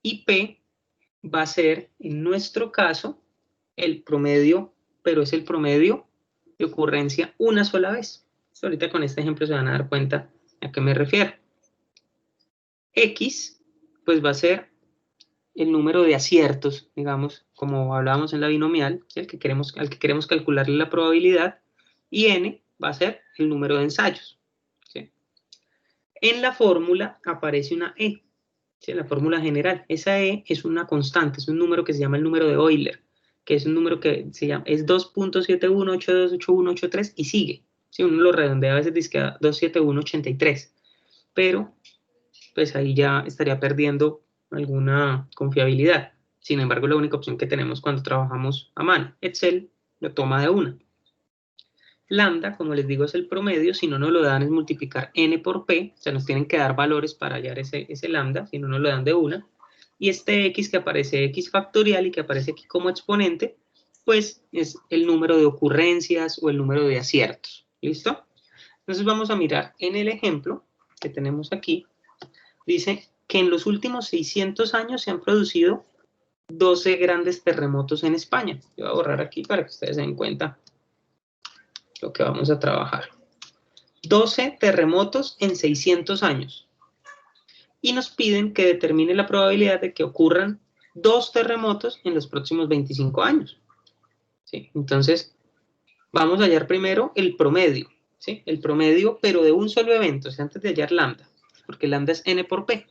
Y p va a ser, en nuestro caso, el promedio, pero es el promedio de ocurrencia una sola vez. Ahorita con este ejemplo se van a dar cuenta a qué me refiero. X, pues va a ser el número de aciertos, digamos, como hablábamos en la binomial, ¿sí? al que queremos calcularle la probabilidad, y n va a ser el número de ensayos. ¿Sí? En la fórmula aparece una e, ¿sí? La fórmula general. Esa e es una constante, es un número que se llama el número de Euler, que es un número que se llama, es 2.71828183 y sigue. ¿Sí? Uno lo redondea a veces dice que a 27183, pero pues ahí ya estaría perdiendo alguna confiabilidad. Sin embargo, la única opción que tenemos cuando trabajamos a mano. Excel lo toma de una. Lambda, como les digo, es el promedio. Si no nos lo dan es multiplicar n por p. O sea, nos tienen que dar valores para hallar ese lambda. Si no nos lo dan de una. Y este x que aparece x factorial y que aparece aquí como exponente, pues es el número de ocurrencias o el número de aciertos. ¿Listo? Entonces vamos a mirar en el ejemplo que tenemos aquí. Dice que en los últimos 600 años se han producido 12 grandes terremotos en España. Yo voy a borrar aquí para que ustedes se den cuenta lo que vamos a trabajar. 12 terremotos en 600 años. Y nos piden que determine la probabilidad de que ocurran 2 terremotos en los próximos 25 años. ¿Sí? Entonces, vamos a hallar primero el promedio. ¿Sí? El promedio, pero de un solo evento, o sea, antes de hallar lambda, porque lambda es n por p.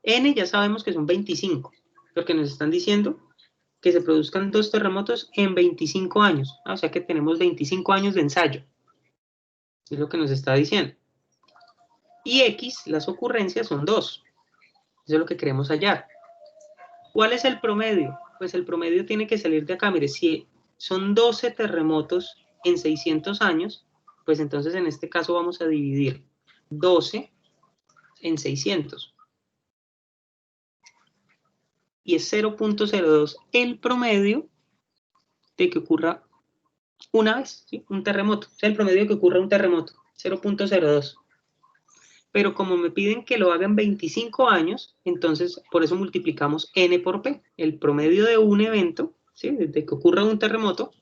N ya sabemos que son 25, porque nos están diciendo que se produzcan 2 terremotos en 25 años. O sea que tenemos 25 años de ensayo. Es lo que nos está diciendo. Y X, las ocurrencias, son 2. Eso es lo que queremos hallar. ¿Cuál es el promedio? Pues el promedio tiene que salir de acá. Mire, si son 12 terremotos en 600 años, pues entonces en este caso vamos a dividir 12 en 600. Y es 0.02 el promedio de que ocurra una vez, ¿sí? Un terremoto. O sea, el promedio de que ocurra un terremoto, 0.02. Pero como me piden que lo haga en 25 años, entonces por eso multiplicamos n por p. El promedio de un evento, ¿sí? Desde que ocurra un terremoto,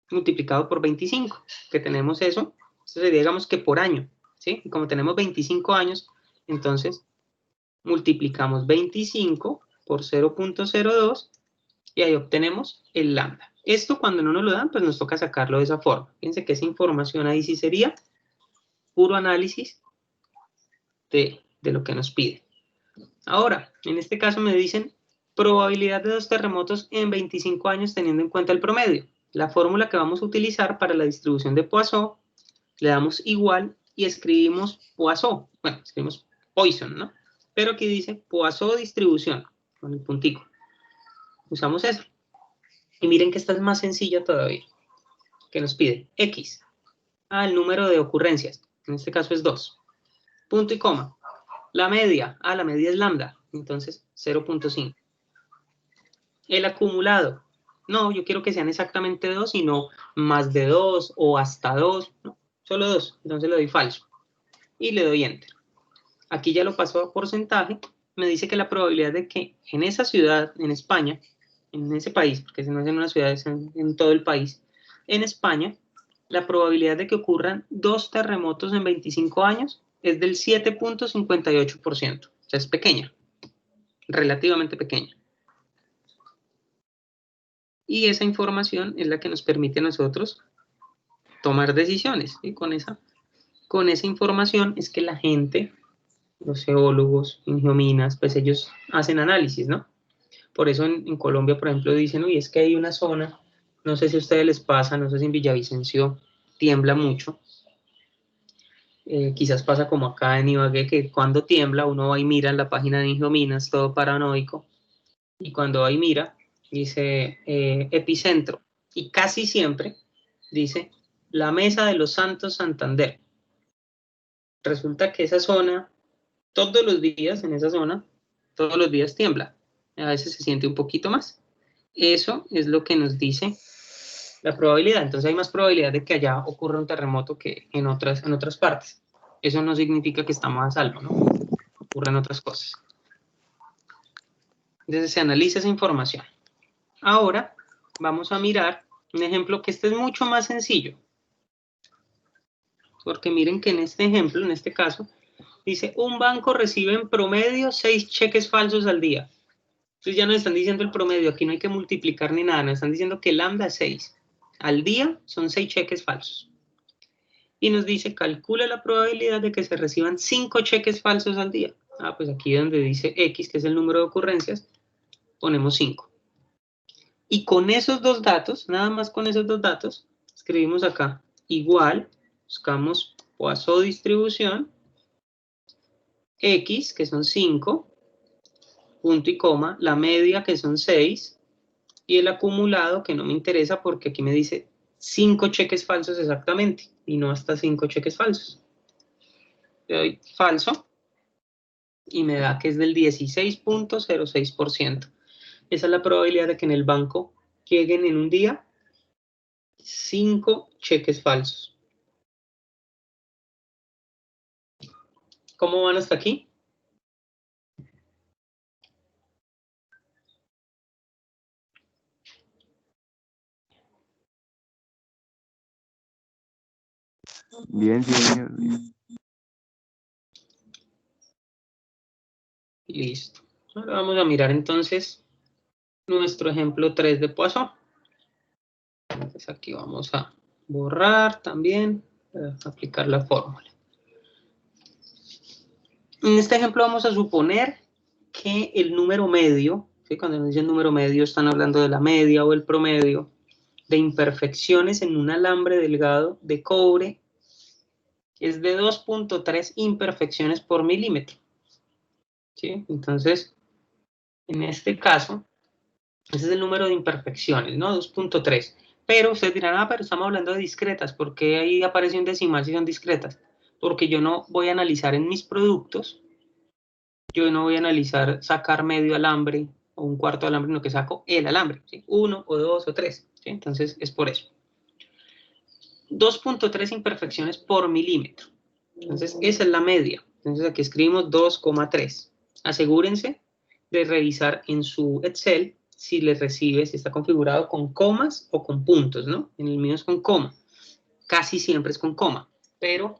multiplicado por 25, que tenemos eso sería, digamos que por año, ¿sí? Y como tenemos 25 años, entonces multiplicamos 25 por 0.02 y ahí obtenemos el lambda. Esto cuando no nos lo dan, pues nos toca sacarlo de esa forma. Fíjense que esa información ahí sí sería puro análisis de lo que nos pide. Ahora, en este caso me dicen probabilidad de 2 terremotos en 25 años teniendo en cuenta el promedio. La fórmula que vamos a utilizar para la distribución de Poisson, le damos igual y escribimos Poisson. Bueno, escribimos Poisson, ¿no? Pero aquí dice Poisson distribución, con el puntico. Usamos eso. Y miren que esta es más sencilla todavía. Que nos pide X. El número de ocurrencias. En este caso es 2. Punto y coma. La media. La media es lambda. Entonces, 0.5. El acumulado. No, yo quiero que sean exactamente 2 y no más de 2 o hasta 2. No, solo 2. Entonces le doy falso. Y le doy enter. Aquí ya lo paso a porcentaje. Me dice que la probabilidad de que en esa ciudad, en España, en ese país, porque si no es en una ciudad, es en todo el país, en España, la probabilidad de que ocurran 2 terremotos en 25 años es del 7.58%. O sea, es pequeña, relativamente pequeña. Y esa información es la que nos permite a nosotros tomar decisiones. Y con esa información es que la gente, los geólogos, ingenios, pues ellos hacen análisis, ¿no? Por eso en Colombia, por ejemplo, dicen, uy, es que hay una zona, no sé si a ustedes les pasa, no sé si en Villavicencio tiembla mucho. Quizás pasa como acá en Ibagué, que cuando tiembla uno va y mira en la página de Ingeominas, todo paranoico, y cuando va y mira, dice epicentro, y casi siempre dice la Mesa de los Santos Santander. Resulta que esa zona, todos los días en esa zona, todos los días tiembla, a veces se siente un poquito más. Eso es lo que nos dice la probabilidad. Entonces hay más probabilidad de que allá ocurra un terremoto que en otras partes. Eso no significa que estamos a salvo, ¿no? Ocurren otras cosas. Entonces se analiza esa información. Ahora vamos a mirar un ejemplo que este es mucho más sencillo. Porque miren que en este ejemplo, en este caso, dice un banco recibe en promedio 6 cheques falsos al día. Entonces ya nos están diciendo el promedio, aquí no hay que multiplicar ni nada, nos están diciendo que lambda es 6. Al día son 6 cheques falsos. Y nos dice, calcula la probabilidad de que se reciban 5 cheques falsos al día. Ah, pues aquí donde dice X, que es el número de ocurrencias, ponemos 5. Y con esos dos datos, nada más con esos dos datos, escribimos acá, igual, buscamos Poisson distribución, X, que son 5, punto y coma, la media, que son 6, y el acumulado, que no me interesa porque aquí me dice 5 cheques falsos exactamente, y no hasta 5 cheques falsos. Le doy falso, y me da que es del 16.06%. Esa es la probabilidad de que en el banco lleguen en un día 5 cheques falsos. ¿Cómo van hasta aquí? Bien, sí, señor. Listo. Ahora vamos a mirar entonces nuestro ejemplo 3 de Poisson. Entonces aquí vamos a borrar también, aplicar la fórmula. En este ejemplo vamos a suponer que el número medio, ¿sí? Cuando nos dicen número medio están hablando de la media o el promedio de imperfecciones en un alambre delgado de cobre es de 2.3 imperfecciones por milímetro. ¿Sí? Entonces, en este caso, ese es el número de imperfecciones, ¿no? 2.3. Pero ustedes dirán, ah, pero estamos hablando de discretas, ¿por qué ahí aparece un decimal si son discretas? Porque yo no voy a analizar en mis productos, yo no voy a analizar sacar medio alambre o un cuarto de alambre, sino que saco el alambre, ¿sí? 1 o 2 o 3, ¿sí? Entonces es por eso. 2.3 imperfecciones por milímetro. Entonces esa es la media. Entonces aquí escribimos 2,3. Asegúrense de revisar en su Excel si les recibe, si está configurado con comas o con puntos, ¿no? En el mío es con coma. Casi siempre es con coma, pero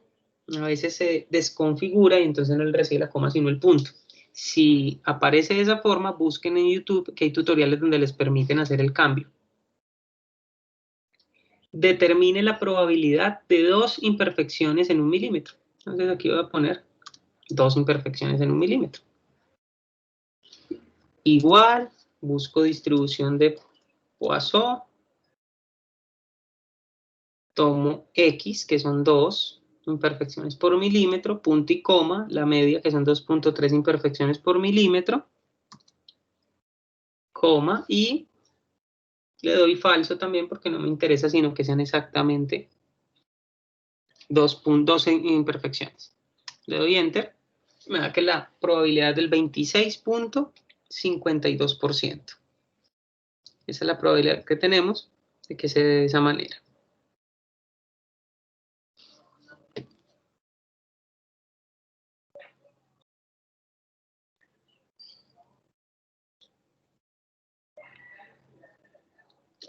a veces se desconfigura y entonces no le recibe la coma sino el punto. Si aparece de esa forma, busquen en YouTube que hay tutoriales donde les permiten hacer el cambio. Determine la probabilidad de 2 imperfecciones en un milímetro. Entonces aquí voy a poner 2 imperfecciones en un milímetro. Igual, busco distribución de Poisson, tomo X, que son 2 imperfecciones por milímetro, punto y coma, la media, que son 2.3 imperfecciones por milímetro, coma, y le doy falso también porque no me interesa, sino que sean exactamente 2.12 imperfecciones. Le doy Enter, me da que la probabilidad es del 26.52%. Esa es la probabilidad que tenemos de que sea de esa manera.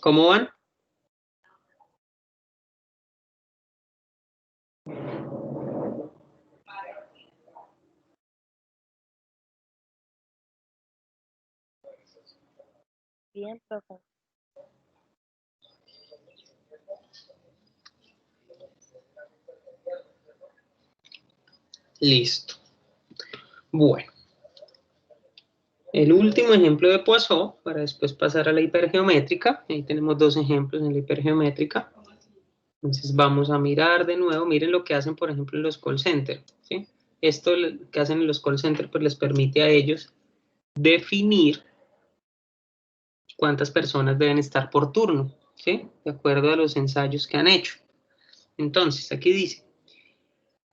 ¿Cómo van? Bien, profe. Listo. Bueno. El último ejemplo de Poisson, para después pasar a la hipergeométrica. Ahí tenemos 2 ejemplos en la hipergeométrica. Entonces vamos a mirar de nuevo. Miren lo que hacen, por ejemplo, en los call centers, ¿sí? Esto que hacen en los call centers pues les permite a ellos definir cuántas personas deben estar por turno, ¿sí? De acuerdo a los ensayos que han hecho. Entonces, aquí dice,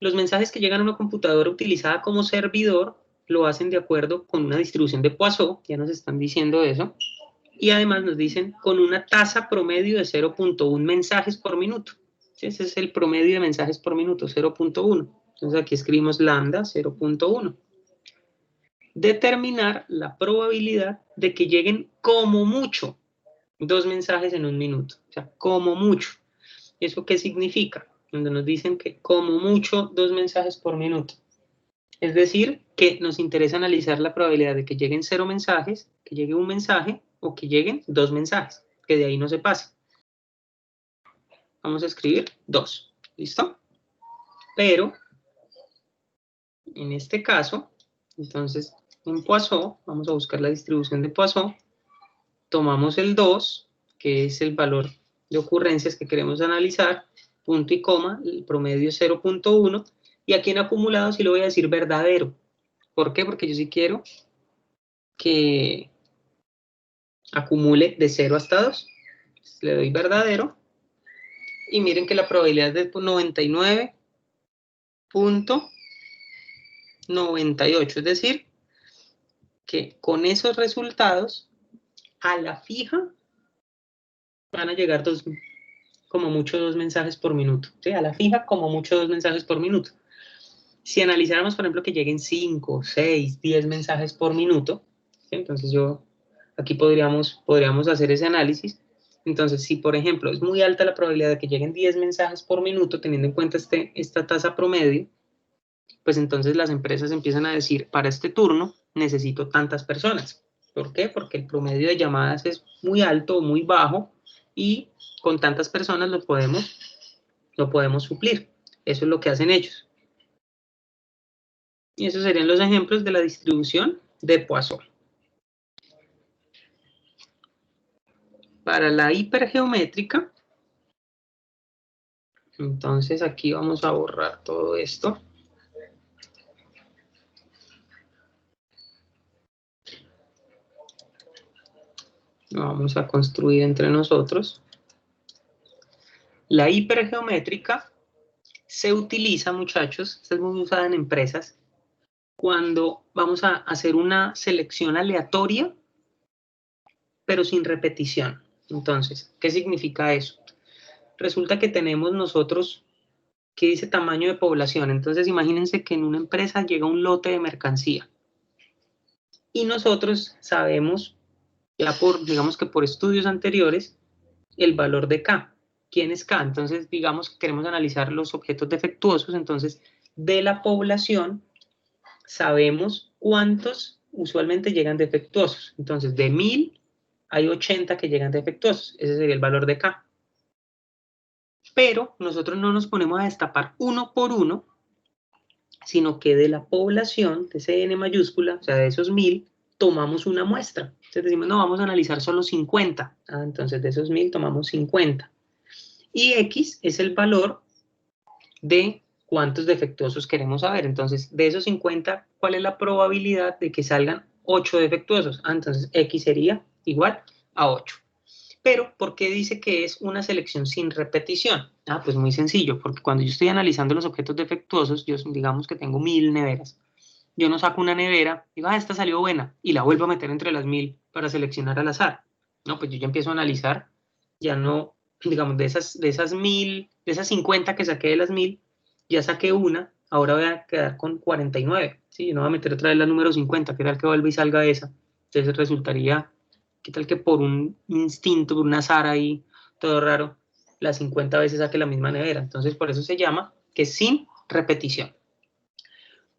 los mensajes que llegan a una computadora utilizada como servidor lo hacen de acuerdo con una distribución de Poisson, ya nos están diciendo eso, y además nos dicen con una tasa promedio de 0.1 mensajes por minuto. ¿Sí? Ese es el promedio de mensajes por minuto, 0.1. Entonces aquí escribimos lambda 0.1. Determinar la probabilidad de que lleguen como mucho 2 mensajes en un minuto. O sea, como mucho. ¿Eso qué significa? Cuando nos dicen que como mucho 2 mensajes por minuto. Es decir, que nos interesa analizar la probabilidad de que lleguen 0 mensajes, que llegue un mensaje o que lleguen 2 mensajes, que de ahí no se pase. Vamos a escribir 2, ¿listo? Pero, en este caso, entonces, en Poisson, vamos a buscar la distribución de Poisson, tomamos el 2, que es el valor de ocurrencias que queremos analizar, punto y coma, el promedio es 0.1, y aquí en acumulado sí lo voy a decir verdadero. ¿Por qué? Porque yo sí quiero que acumule de 0 hasta 2. Entonces, le doy verdadero, y miren que la probabilidad es de 99.98, es decir, que con esos resultados, a la fija, van a llegar como mucho 2 mensajes por minuto. ¿Sí? A la fija, como mucho 2 mensajes por minuto. Si analizáramos, por ejemplo, que lleguen 5, 6, 10 mensajes por minuto, ¿sí? Entonces aquí podríamos hacer ese análisis. Entonces, si por ejemplo es muy alta la probabilidad de que lleguen 10 mensajes por minuto, teniendo en cuenta esta tasa promedio, pues entonces las empresas empiezan a decir, para este turno necesito tantas personas. ¿Por qué? Porque el promedio de llamadas es muy alto o muy bajo y con tantas personas lo podemos suplir. Eso es lo que hacen ellos. Y esos serían los ejemplos de la distribución de Poisson. Para la hipergeométrica, entonces aquí vamos a borrar todo esto. Lo vamos a construir entre nosotros. La hipergeométrica se utiliza, muchachos, esta es muy usada en empresas, cuando vamos a hacer una selección aleatoria, pero sin repetición. Entonces, ¿qué significa eso? Resulta que tenemos nosotros, ¿qué dice tamaño de población? Entonces, imagínense que en una empresa llega un lote de mercancía. Y nosotros sabemos, ya digamos que por estudios anteriores, el valor de K. ¿Quién es K? Entonces, digamos que queremos analizar los objetos defectuosos, entonces, de la población, sabemos cuántos usualmente llegan defectuosos. Entonces, de 1000 hay 80 que llegan defectuosos. Ese sería el valor de K. Pero nosotros no nos ponemos a destapar uno por uno, sino que de la población, de ese N mayúscula, o sea, de esos 1000, tomamos una muestra. Entonces decimos, no, vamos a analizar solo 50. Entonces de esos 1000 tomamos 50. Y X es el valor de cuántos defectuosos queremos saber. Entonces, de esos 50, ¿cuál es la probabilidad de que salgan 8 defectuosos? Entonces, X sería igual a 8. Pero, ¿por qué dice que es una selección sin repetición? Pues muy sencillo, porque cuando yo estoy analizando los objetos defectuosos, yo digamos que tengo 1000 neveras. Yo no saco una nevera, digo, esta salió buena, y la vuelvo a meter entre las 1000 para seleccionar al azar. No, pues yo ya empiezo a analizar, ya no, digamos, de esas 1000, de esas 50 que saqué de las 1000, ya saqué una, ahora voy a quedar con 49, ¿sí? Yo no voy a meter otra vez la número 50, que era el que vuelva y salga esa. Entonces resultaría, ¿qué tal que por un instinto, por un azar ahí, todo raro, las 50 veces saque la misma nevera? Entonces por eso se llama que es sin repetición.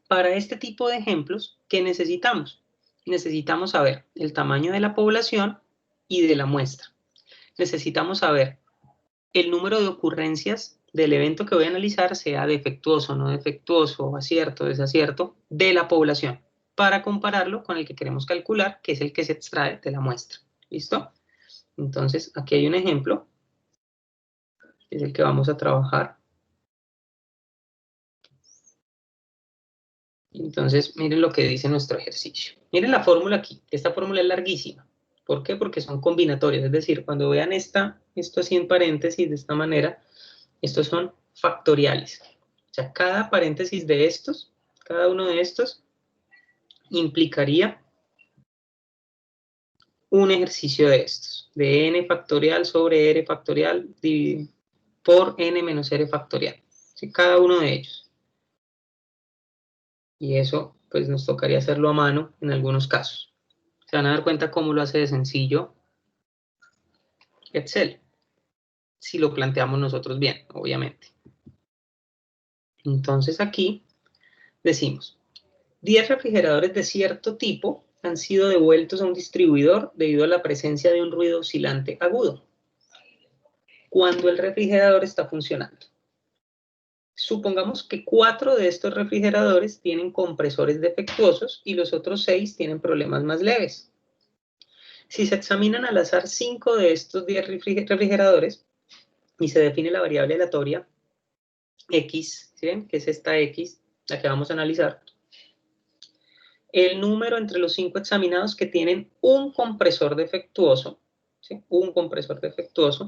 Para este tipo de ejemplos, ¿qué necesitamos? Necesitamos saber el tamaño de la población y de la muestra. Necesitamos saber el número de ocurrencias del evento que voy a analizar, sea defectuoso, no defectuoso, acierto, desacierto, de la población, para compararlo con el que queremos calcular, que es el que se extrae de la muestra. ¿Listo? Entonces, aquí hay un ejemplo, que es el que vamos a trabajar. Entonces, miren lo que dice nuestro ejercicio. Miren la fórmula aquí. Esta fórmula es larguísima. ¿Por qué? Porque son combinatorias. Es decir, cuando vean esto así en paréntesis de esta manera, estos son factoriales. O sea, cada paréntesis de estos, cada uno de estos, implicaría un ejercicio de estos. De n factorial sobre r factorial por n menos r factorial. ¿Sí? Cada uno de ellos. Y eso, pues nos tocaría hacerlo a mano en algunos casos. Se van a dar cuenta cómo lo hace de sencillo Excel. Si lo planteamos nosotros bien, obviamente. Entonces aquí decimos, 10 refrigeradores de cierto tipo han sido devueltos a un distribuidor debido a la presencia de un ruido oscilante agudo cuando el refrigerador está funcionando. Supongamos que 4 de estos refrigeradores tienen compresores defectuosos y los otros 6 tienen problemas más leves. Si se examinan al azar 5 de estos 10 refrigeradores y se define la variable aleatoria X, ¿sí ven? Que es esta X, la que vamos a analizar, el número entre los 5 examinados que tienen un compresor defectuoso, ¿sí? Un compresor defectuoso.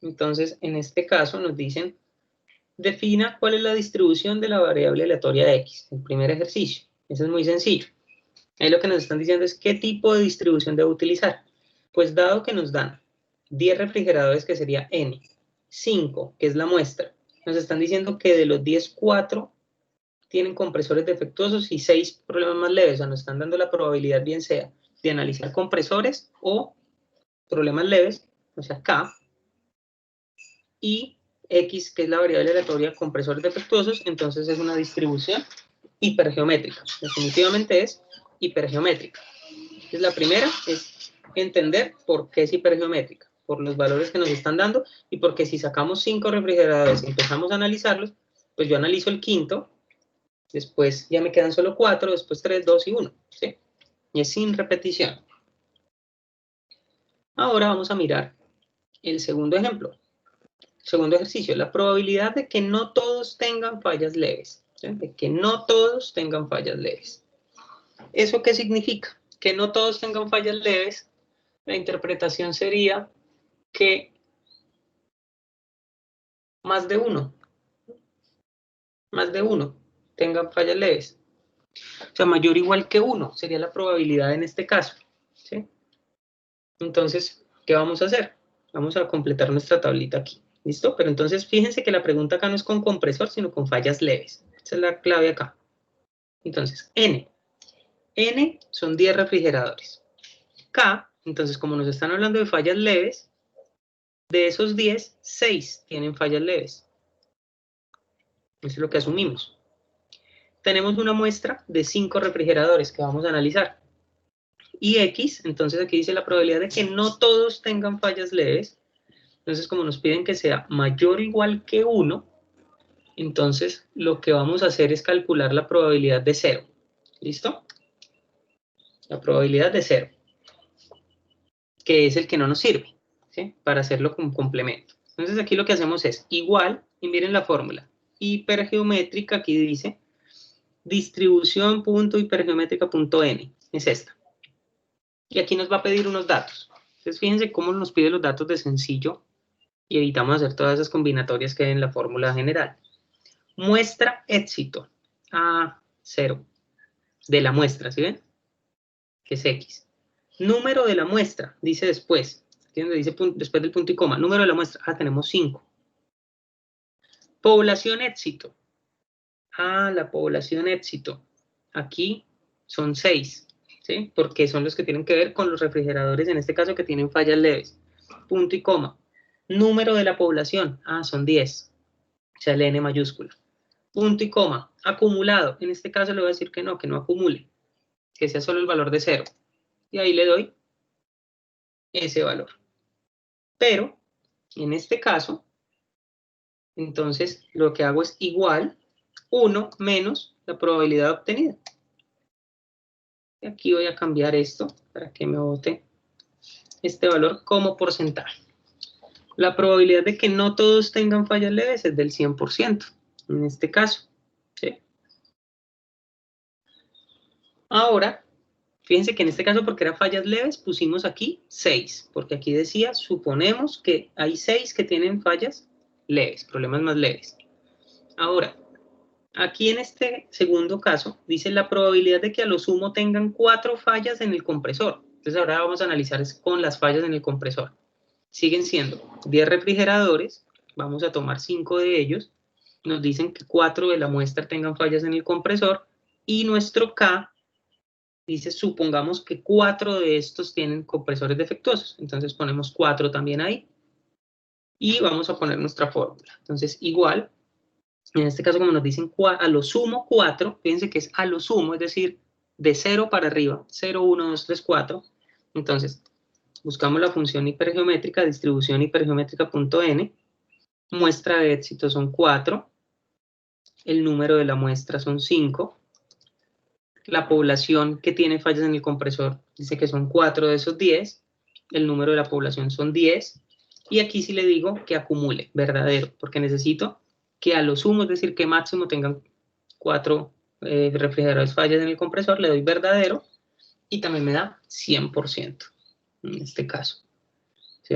Entonces, en este caso nos dicen, defina cuál es la distribución de la variable aleatoria de X, el primer ejercicio. Eso es muy sencillo. Ahí lo que nos están diciendo es qué tipo de distribución debo utilizar. Pues dado que nos dan 10 refrigeradores, que sería N, 5, que es la muestra, nos están diciendo que de los 10, 4 tienen compresores defectuosos y 6 problemas más leves. O sea, nos están dando la probabilidad, bien sea de analizar compresores o problemas leves, o sea, K, y X, que es la variable aleatoria compresores defectuosos. Entonces es una distribución hipergeométrica. Definitivamente es hipergeométrica. Entonces la primera es entender por qué es hipergeométrica, por los valores que nos están dando, y porque si sacamos 5 refrigeradores y empezamos a analizarlos, pues yo analizo el quinto, después ya me quedan solo 4, después 3, 2 y 1, ¿sí? Y es sin repetición. Ahora vamos a mirar el segundo ejemplo. Segundo ejercicio, la probabilidad de que no todos tengan fallas leves. ¿Sí? De que no todos tengan fallas leves. ¿Eso qué significa? Que no todos tengan fallas leves. La interpretación sería que más de uno tengan fallas leves. O sea, mayor o igual que 1 sería la probabilidad en este caso. ¿Sí? Entonces, ¿qué vamos a hacer? Vamos a completar nuestra tablita aquí. ¿Listo? Pero entonces fíjense que la pregunta acá no es con compresor, sino con fallas leves. Esa es la clave acá. Entonces, N. N son 10 refrigeradores. K, entonces como nos están hablando de fallas leves, de esos 10, 6 tienen fallas leves. Eso es lo que asumimos. Tenemos una muestra de 5 refrigeradores que vamos a analizar. Y X, entonces aquí dice la probabilidad de que no todos tengan fallas leves. Entonces, como nos piden que sea mayor o igual que 1, entonces lo que vamos a hacer es calcular la probabilidad de 0. ¿Listo? La probabilidad de 0, que es el que no nos sirve, ¿sí? Para hacerlo con complemento. Entonces aquí lo que hacemos es igual, y miren la fórmula, hipergeométrica, aquí dice, distribución.hipergeométrica.n, es esta. Y aquí nos va a pedir unos datos. Entonces fíjense cómo nos pide los datos de sencillo, y evitamos hacer todas esas combinatorias que hay en la fórmula general. Muestra éxito, A0, de la muestra, ¿sí ven? Que es X. Número de la muestra, dice después, dice después del punto y coma, número de la muestra, tenemos 5. Población éxito, la población éxito, aquí son 6, ¿sí? Porque son los que tienen que ver con los refrigeradores, en este caso que tienen fallas leves. Punto y coma. Número de la población, son 10, o sea, el N mayúscula. Punto y coma. Acumulado, en este caso le voy a decir que no acumule, que sea solo el valor de 0. Y ahí le doy ese valor. Pero, en este caso, entonces lo que hago es igual 1 menos la probabilidad obtenida. Y aquí voy a cambiar esto para que me bote este valor como porcentaje. La probabilidad de que no todos tengan fallas leves es del 100%, en este caso. ¿Sí? Ahora, fíjense que en este caso, porque eran fallas leves, pusimos aquí 6, porque aquí decía, suponemos que hay 6 que tienen fallas leves, problemas más leves. Ahora, aquí en este segundo caso, dice la probabilidad de que a lo sumo tengan 4 fallas en el compresor. Entonces ahora vamos a analizar con las fallas en el compresor. Siguen siendo 10 refrigeradores, vamos a tomar 5 de ellos, nos dicen que 4 de la muestra tengan fallas en el compresor, y nuestro K dice, supongamos que 4 de estos tienen compresores defectuosos, entonces ponemos 4 también ahí, y vamos a poner nuestra fórmula. Entonces igual, En este caso, como nos dicen a lo sumo 4, fíjense que es a lo sumo, es decir, de 0 para arriba, 0, 1, 2, 3, 4. Entonces, buscamos la función hipergeométrica, distribución hipergeométrica.n, muestra de éxito son 4, el número de la muestra son 5, la población que tiene fallas en el compresor dice que son 4 de esos 10, el número de la población son 10, y aquí sí le digo que acumule, verdadero, porque necesito que a lo sumo, es decir, que máximo tengan 4 refrigeradores fallas en el compresor, le doy verdadero, y también me da 100% en este caso. ¿Sí?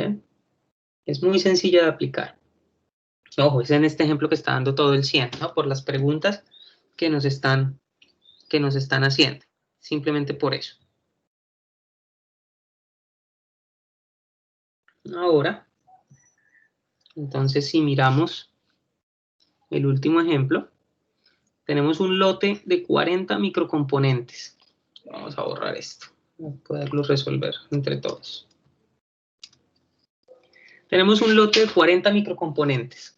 Es muy sencilla de aplicar. Ojo, es en este ejemplo que está dando todo el 100, ¿no? Por las preguntas que nos están haciendo. Simplemente por eso. Ahora, entonces si miramos el último ejemplo, tenemos un lote de 40 microcomponentes. Vamos a borrar esto, para poderlo resolver entre todos. Tenemos un lote de 40 microcomponentes.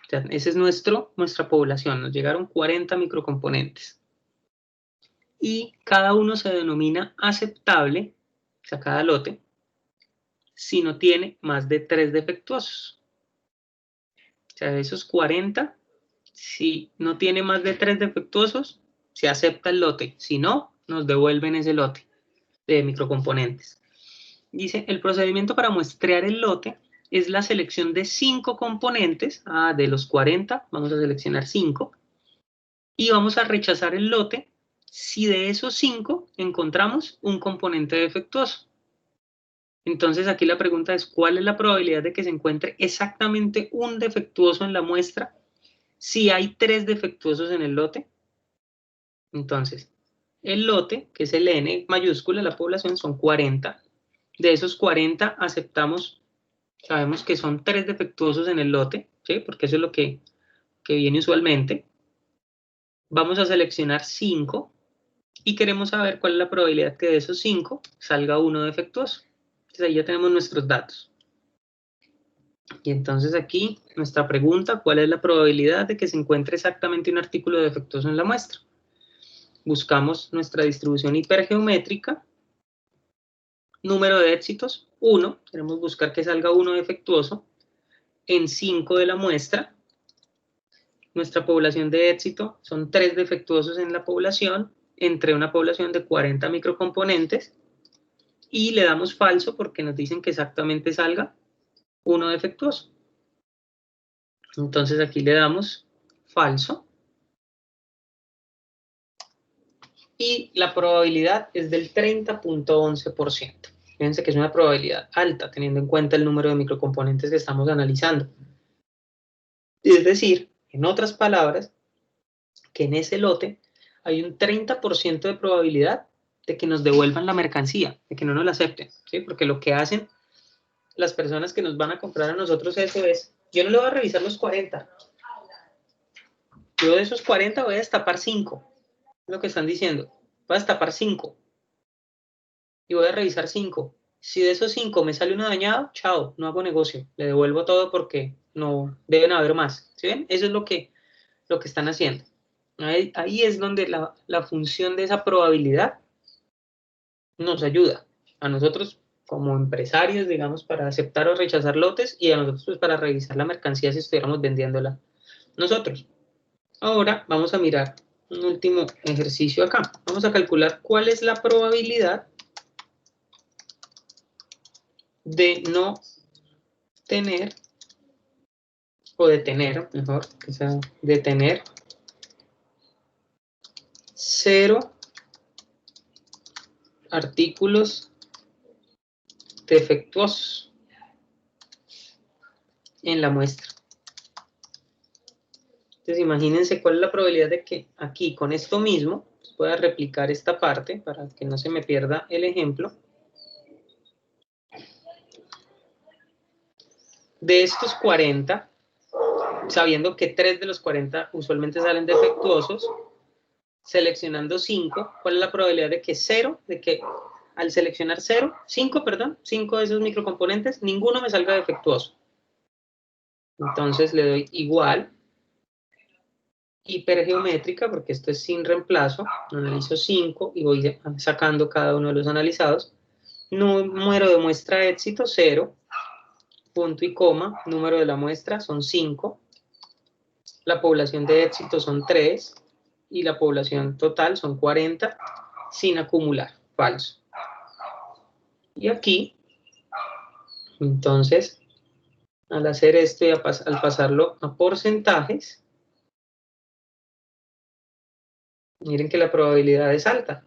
O sea, esa es nuestra población. Nos llegaron 40 microcomponentes. Y cada uno se denomina aceptable, o sea, cada lote, si no tiene más de 3 defectuosos. O sea, de esos 40, si no tiene más de 3 defectuosos, se acepta el lote. Si no, nos devuelven ese lote de microcomponentes. Dice, el procedimiento para muestrear el lote es la selección de 5 componentes. De los 40, vamos a seleccionar 5. Y vamos a rechazar el lote si de esos 5 encontramos un componente defectuoso. Entonces aquí la pregunta es, ¿cuál es la probabilidad de que se encuentre exactamente un defectuoso en la muestra si hay 3 defectuosos en el lote? Entonces, el lote, que es el N mayúscula, la población, son 40. De esos 40 aceptamos, sabemos que son 3 defectuosos en el lote, ¿sí? Porque eso es lo que viene usualmente. Vamos a seleccionar 5 y queremos saber cuál es la probabilidad que de esos 5 salga uno defectuoso. Entonces ahí ya tenemos nuestros datos. Y entonces aquí nuestra pregunta, ¿cuál es la probabilidad de que se encuentre exactamente un artículo defectuoso en la muestra? Buscamos nuestra distribución hipergeométrica, número de éxitos, 1, queremos buscar que salga uno defectuoso, en 5 de la muestra. Nuestra población de éxito son 3 defectuosos en la población, entre una población de 40 microcomponentes, y le damos falso porque nos dicen que exactamente salga uno defectuoso. Entonces aquí le damos falso. Y la probabilidad es del 30.11%. Fíjense que es una probabilidad alta, teniendo en cuenta el número de microcomponentes que estamos analizando. Es decir, en otras palabras, que en ese lote hay un 30% de probabilidad de que nos devuelvan la mercancía, de que no nos la acepten, ¿sí? Porque lo que hacen las personas que nos van a comprar a nosotros eso es, yo no le voy a revisar los 40, yo de esos 40 voy a destapar 5, es lo que están diciendo, voy a destapar 5 y voy a revisar 5. Si de esos 5 me sale uno dañado, chao, no hago negocio, le devuelvo todo porque no deben haber más, ¿sí ven? Eso es lo que están haciendo. Ahí es donde la función de esa probabilidad nos ayuda a nosotros como empresarios, digamos, para aceptar o rechazar lotes, y a nosotros pues, para revisar la mercancía si estuviéramos vendiéndola nosotros. Ahora vamos a mirar un último ejercicio acá. Vamos a calcular cuál es la probabilidad de no tener, o de tener, mejor, que sea de tener 0 artículos defectuosos en la muestra. Entonces imagínense cuál es la probabilidad de que aquí con esto mismo pueda replicar esta parte para que no se me pierda el ejemplo. De estos 40, sabiendo que 3 de los 40 usualmente salen defectuosos, seleccionando 5, ¿cuál es la probabilidad de que 0, de que al seleccionar 5 de esos microcomponentes, ninguno me salga defectuoso? Entonces le doy igual hipergeométrica, porque esto es sin reemplazo, analizo 5 y voy sacando cada uno de los analizados. Número de muestra éxito 0, punto y coma, número de la muestra son 5, la población de éxito son 3 y la población total son 40 sin acumular, falso. Y aquí, entonces, al hacer esto y al pasarlo a porcentajes, miren que la probabilidad es alta.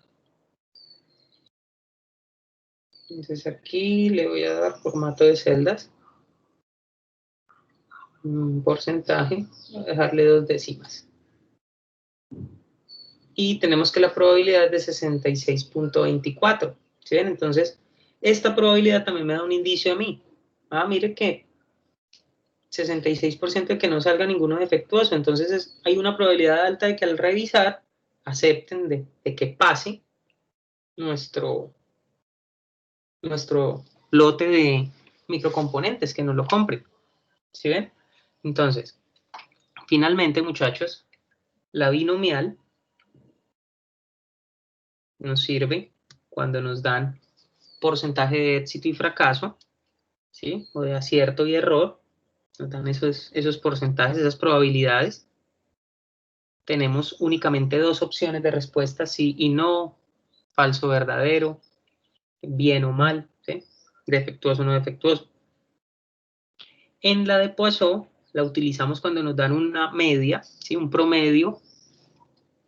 Entonces aquí le voy a dar formato de celdas. Un porcentaje, voy a dejarle 2 décimas. Y tenemos que la probabilidad es de 66.24. ¿Sí ven? Entonces, esta probabilidad también me da un indicio a mí. Mire que 66% de que no salga ninguno defectuoso. Entonces, hay una probabilidad alta de que al revisar acepten de que pase nuestro lote de microcomponentes, que nos lo compren. ¿Sí ven? Entonces, finalmente, muchachos, la binomial nos sirve cuando nos dan porcentaje de éxito y fracaso, ¿sí? O de acierto y error, nos dan esos porcentajes, esas probabilidades. Tenemos únicamente 2 opciones de respuesta, sí y no, falso, verdadero, bien o mal, ¿sí? Defectuoso o no defectuoso. En la de Poisson la utilizamos cuando nos dan una media, ¿sí? Un promedio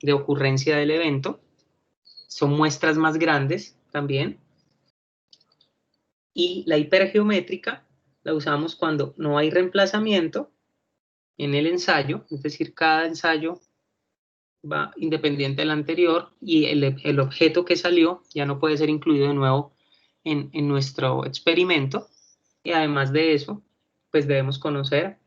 de ocurrencia del evento. Son muestras más grandes también. Y la hipergeométrica la usamos cuando no hay reemplazamiento en el ensayo, es decir, cada ensayo va independiente del anterior y el objeto que salió ya no puede ser incluido de nuevo en nuestro experimento. Y además de eso, pues debemos conocer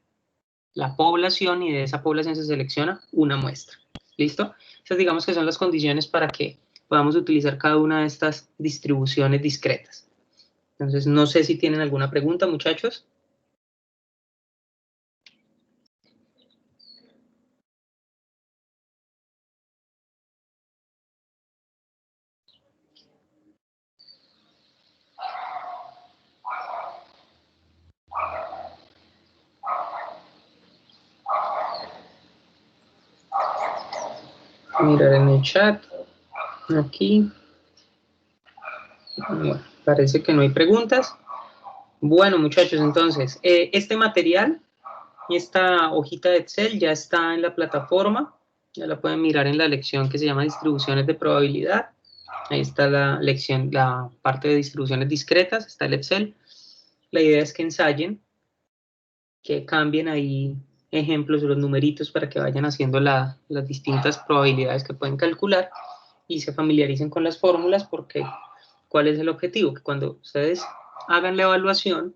la población y de esa población se selecciona una muestra. ¿Listo? Esas digamos que son las condiciones para que podamos utilizar cada una de estas distribuciones discretas. Entonces, no sé si tienen alguna pregunta, muchachos. Mirar en el chat. Aquí. Bueno, parece que no hay preguntas. Bueno, muchachos, entonces, este material, esta hojita de Excel ya está en la plataforma. Ya la pueden mirar en la lección que se llama distribuciones de probabilidad. Ahí está la lección, la parte de distribuciones discretas, está el Excel. La idea es que ensayen, que cambien ahí ejemplos de los numeritos para que vayan haciendo las distintas probabilidades que pueden calcular y se familiaricen con las fórmulas porque ¿cuál es el objetivo? Que cuando ustedes hagan la evaluación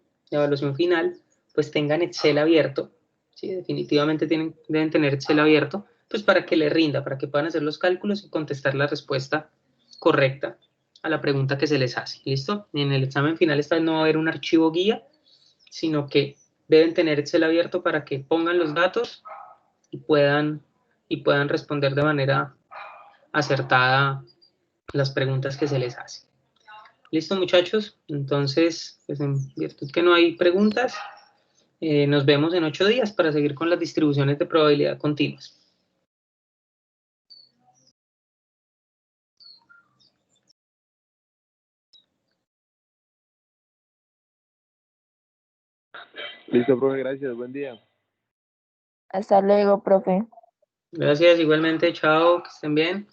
final, pues tengan Excel abierto, ¿sí? Definitivamente deben tener Excel abierto, pues para que les rinda, para que puedan hacer los cálculos y contestar la respuesta correcta a la pregunta que se les hace, ¿listo? En el examen final esta vez no va a haber un archivo guía, sino que deben tener Excel abierto para que pongan los datos y puedan responder de manera acertada las preguntas que se les hacen. ¿Listo, muchachos? Entonces, pues en virtud que no hay preguntas, nos vemos en 8 días para seguir con las distribuciones de probabilidad continuas. Listo, profe, gracias, buen día. Hasta luego, profe. Gracias, igualmente, chao, que estén bien.